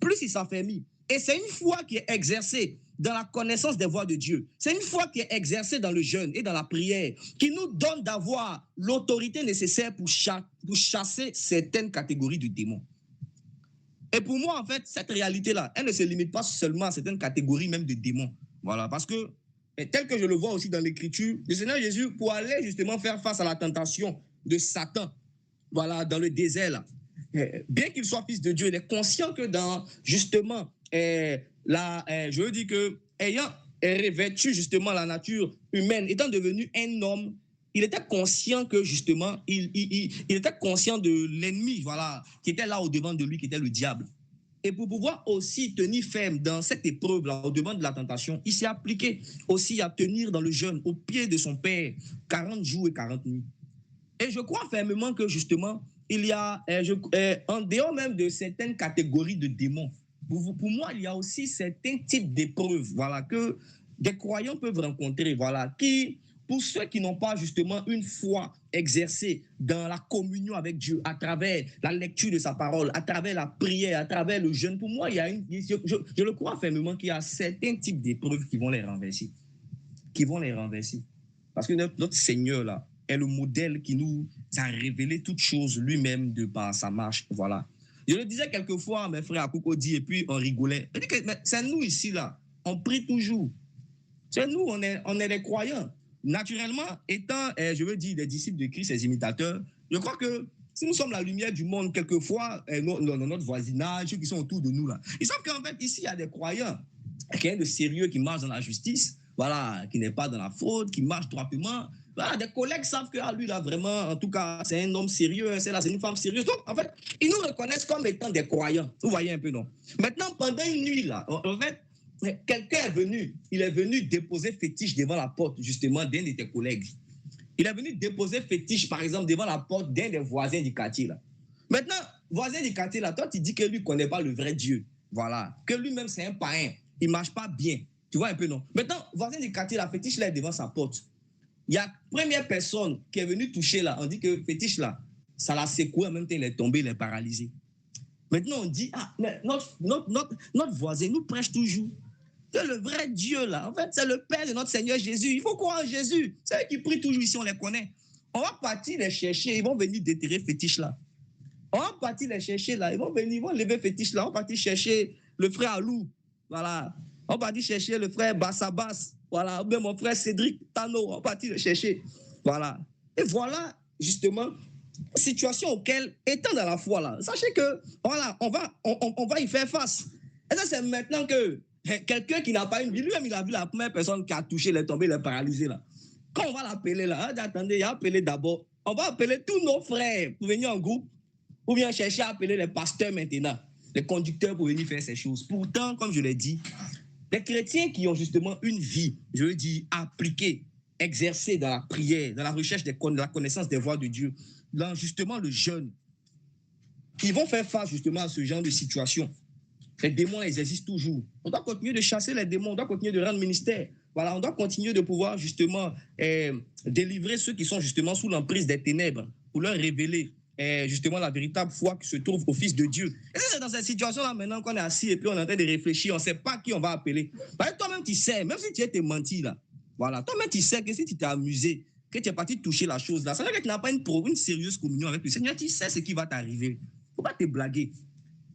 plus il s'affermit. Et c'est une foi qui est exercée dans la connaissance des voies de Dieu. C'est une foi qui est exercée dans le jeûne et dans la prière, qui nous donne d'avoir l'autorité nécessaire pour chasser certaines catégories de démons. Et pour moi, en fait, cette réalité-là, elle ne se limite pas seulement à certaines catégories même de démons. Voilà, parce que, tel que je le vois aussi dans l'Écriture, le Seigneur Jésus, pour aller justement faire face à la tentation de Satan, voilà, dans le désert, là, bien qu'il soit fils de Dieu, il est conscient que dans, justement, je veux dire que, ayant revêtu justement la nature humaine, étant devenu un homme, il était conscient que justement, il était conscient de l'ennemi, voilà, qui était là au devant de lui, qui était le diable. Et pour pouvoir aussi tenir ferme dans cette épreuve-là, au devant de la tentation, il s'est appliqué aussi à tenir dans le jeûne, au pied de son Père, 40 jours et 40 nuits. Et je crois fermement que justement, il y a, en dehors même de certaines catégories de démons, pour moi, il y a aussi certains types d'épreuves, voilà, que des croyants peuvent rencontrer, voilà, qui, pour ceux qui n'ont pas justement une foi exercée dans la communion avec Dieu, à travers la lecture de sa parole, à travers la prière, à travers le jeûne, pour moi, il y a je le crois fermement qu'il y a certains types d'épreuves qui vont les renverser. Parce que notre Seigneur, là, est le modèle qui nous a révélé toutes choses lui-même de par sa marche. Voilà. Je le disais quelquefois à mes frères à Cocody et puis on rigolait. Je dis que c'est nous ici, là, on prie toujours. C'est nous, on est des croyants. Naturellement, étant, je veux dire, des disciples de Christ, des imitateurs, je crois que si nous sommes la lumière du monde, quelquefois, dans notre voisinage, ceux qui sont autour de nous, là, ils savent qu'en fait, ici, il y a des croyants, quelqu'un de sérieux qui marche dans la justice, voilà, qui n'est pas dans la fraude, qui marche droitement. Voilà, des collègues savent que lui, là, vraiment, en tout cas, c'est un homme sérieux, c'est une femme sérieuse. Donc, en fait, ils nous reconnaissent comme étant des croyants. Vous voyez un peu, non? Maintenant, pendant une nuit, là, en fait, quelqu'un il est venu déposer fétiche devant la porte, justement, d'un de tes collègues. Il est venu déposer fétiche, par exemple, devant la porte d'un des voisins du quartier, là. Maintenant, voisin du quartier, là, toi, tu dis que lui ne connaît pas le vrai Dieu. Voilà. Que lui-même, c'est un païen. Il ne marche pas bien. Tu vois un peu, non? Maintenant, voisin du quartier, la fétiche, là, est devant sa porte. Il y a première personne qui est venue toucher, là. On dit que fétiche, là, ça l'a secoué, en même temps, il est tombé, il est paralysé. Maintenant, on dit, ah, mais notre voisin nous prêche toujours. C'est le vrai Dieu, là. En fait, c'est le Père de notre Seigneur Jésus. Il faut croire en Jésus. C'est eux qui prient toujours ici, on les connaît. On va partir les chercher, ils vont venir déterrer fétiche, là. On va partir les chercher, là. Ils vont venir, ils vont lever fétiche, là. On va partir chercher le frère Alou. Voilà. On va partir chercher le frère Bassabas. Voilà. Ou bien mon frère Cédric Tano. On va partir le chercher. Voilà. Et voilà, justement, situation auquel, étant dans la foi, là, sachez que, voilà, on va y faire face. Et ça, c'est maintenant que quelqu'un qui n'a pas une vie, lui-même, il a vu la première personne qui a touché, il est tombé, il est paralysé, là. Quand on va l'appeler, là, attendez, il a appelé d'abord, on va appeler tous nos frères pour venir en groupe, ou bien chercher à appeler les pasteurs maintenant, les conducteurs pour venir faire ces choses. Pourtant, comme je l'ai dit, les chrétiens qui ont justement une vie, je veux dire, appliquée, exercée dans la prière, dans la recherche de la connaissance des voies de Dieu, dans justement le jeûne, ils vont faire face justement à ce genre de situation. Les démons, ils existent toujours. On doit continuer de chasser les démons, on doit continuer de rendre ministère. Voilà, on doit continuer de pouvoir justement délivrer ceux qui sont justement sous l'emprise des ténèbres pour leur révéler justement la véritable foi qui se trouve au Fils de Dieu. Et c'est dans cette situation-là maintenant qu'on est assis et puis on est en train de réfléchir, on ne sait pas qui on va appeler. Parce que toi-même, tu sais, même si tu étais menti là, voilà, toi-même, tu sais que si tu t'es amusé, que tu es parti toucher la chose là, ça veut dire que tu n'as pas une sérieuse communion avec le Seigneur, tu sais ce qui va t'arriver. Il ne faut pas te blaguer.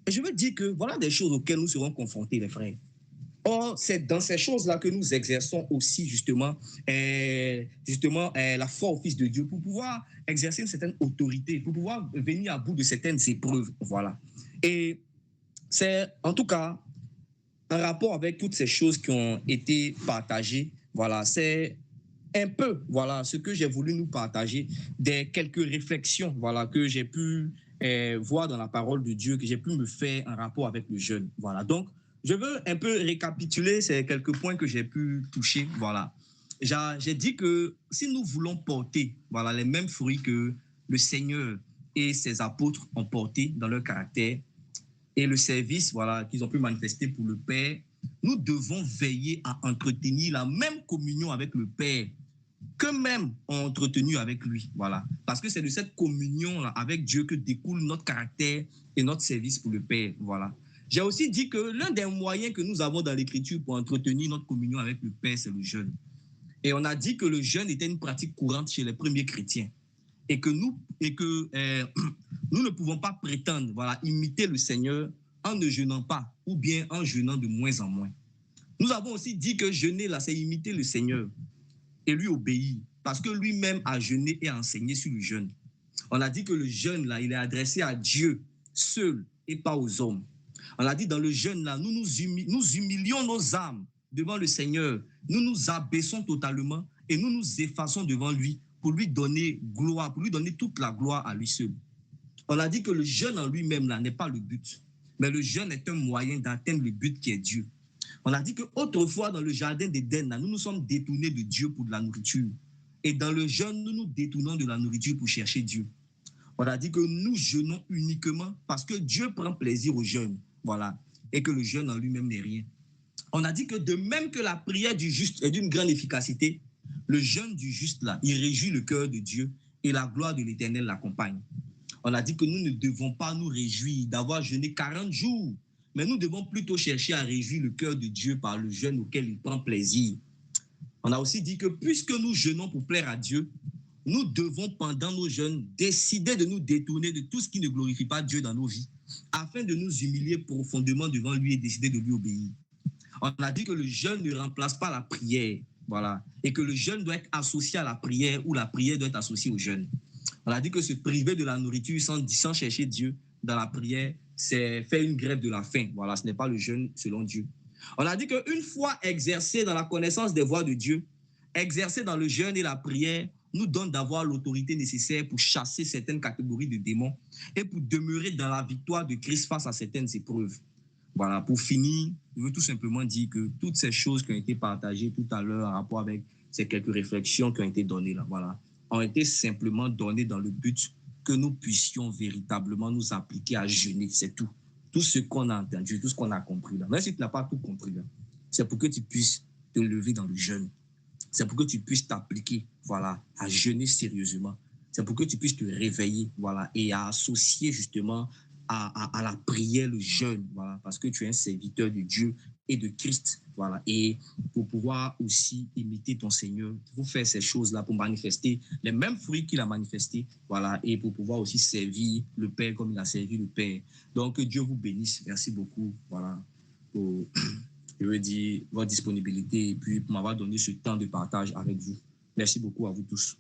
Et je veux dire que voilà des choses auxquelles nous serons confrontés, les frères. Or, c'est dans ces choses-là que nous exerçons aussi justement la foi au Fils de Dieu pour pouvoir exercer une certaine autorité, pour pouvoir venir à bout de certaines épreuves. Voilà. Et c'est en tout cas en rapport avec toutes ces choses qui ont été partagées. Voilà, c'est un peu, voilà, ce que j'ai voulu nous partager, des quelques réflexions, voilà, que j'ai pu voir dans la parole de Dieu, que j'ai pu me faire en rapport avec le jeûne. Voilà. Donc, je veux un peu récapituler ces quelques points que j'ai pu toucher. Voilà. J'ai dit que si nous voulons porter, voilà, les mêmes fruits que le Seigneur et ses apôtres ont porté dans leur caractère et le service, voilà, qu'ils ont pu manifester pour le Père, nous devons veiller à entretenir la même communion avec le Père qu'eux-mêmes ont entretenu avec lui. Voilà. Parce que c'est de cette communion-là avec Dieu que découle notre caractère et notre service pour le Père. Voilà. J'ai aussi dit que l'un des moyens que nous avons dans l'Écriture pour entretenir notre communion avec le Père, c'est le jeûne. Et on a dit que le jeûne était une pratique courante chez les premiers chrétiens. Et que nous nous ne pouvons pas prétendre, voilà, imiter le Seigneur en ne jeûnant pas ou bien en jeûnant de moins en moins. Nous avons aussi dit que jeûner, là, c'est imiter le Seigneur et lui obéir parce que lui-même a jeûné et a enseigné sur le jeûne. On a dit que le jeûne, là, il est adressé à Dieu seul et pas aux hommes. On a dit dans le jeûne, là, nous humilions nos âmes devant le Seigneur. Nous nous abaissons totalement et nous nous effaçons devant lui pour lui donner gloire, pour lui donner toute la gloire à lui seul. On a dit que le jeûne en lui-même là n'est pas le but, mais le jeûne est un moyen d'atteindre le but qui est Dieu. On a dit qu'autrefois, dans le jardin d'Éden, nous nous sommes détournés de Dieu pour de la nourriture. Et dans le jeûne, nous nous détournons de la nourriture pour chercher Dieu. On a dit que nous jeûnons uniquement parce que Dieu prend plaisir au jeûne. Voilà. Et que le jeûne en lui-même n'est rien. On a dit que de même que la prière du juste est d'une grande efficacité, le jeûne du juste, là, il réjouit le cœur de Dieu et la gloire de l'Éternel l'accompagne. On a dit que nous ne devons pas nous réjouir d'avoir jeûné 40 jours, mais nous devons plutôt chercher à réjouir le cœur de Dieu par le jeûne auquel il prend plaisir. On a aussi dit que puisque nous jeûnons pour plaire à Dieu, nous devons pendant nos jeûnes décider de nous détourner de tout ce qui ne glorifie pas Dieu dans nos vies, afin de nous humilier profondément devant lui et décider de lui obéir. On a dit que le jeûne ne remplace pas la prière, voilà, et que le jeûne doit être associé à la prière ou la prière doit être associée au jeûne. On a dit que se priver de la nourriture sans chercher Dieu dans la prière, c'est faire une grève de la faim. Voilà, ce n'est pas le jeûne selon Dieu. On a dit qu'une fois exercé dans la connaissance des voies de Dieu, exercé dans le jeûne et la prière, nous donne d'avoir l'autorité nécessaire pour chasser certaines catégories de démons et pour demeurer dans la victoire de Christ face à certaines épreuves. Voilà, pour finir, je veux tout simplement dire que toutes ces choses qui ont été partagées tout à l'heure en rapport avec ces quelques réflexions qui ont été données là, voilà, ont été simplement données dans le but que nous puissions véritablement nous appliquer à jeûner, c'est tout. Tout ce qu'on a entendu, tout ce qu'on a compris là. Même si tu n'as pas tout compris là, c'est pour que tu puisses te lever dans le jeûne. C'est pour que tu puisses t'appliquer, voilà, à jeûner sérieusement. C'est pour que tu puisses te réveiller, voilà, et à associer justement à la prière, le jeûne, voilà, parce que tu es un serviteur de Dieu et de Christ, voilà, et pour pouvoir aussi imiter ton Seigneur, pour faire ces choses-là, pour manifester les mêmes fruits qu'il a manifestés, voilà, et pour pouvoir aussi servir le Père comme il a servi le Père. Donc, que Dieu vous bénisse. Merci beaucoup, voilà, pour, je veux dire, votre disponibilité et puis pour m'avoir donné ce temps de partage avec vous. Merci beaucoup à vous tous.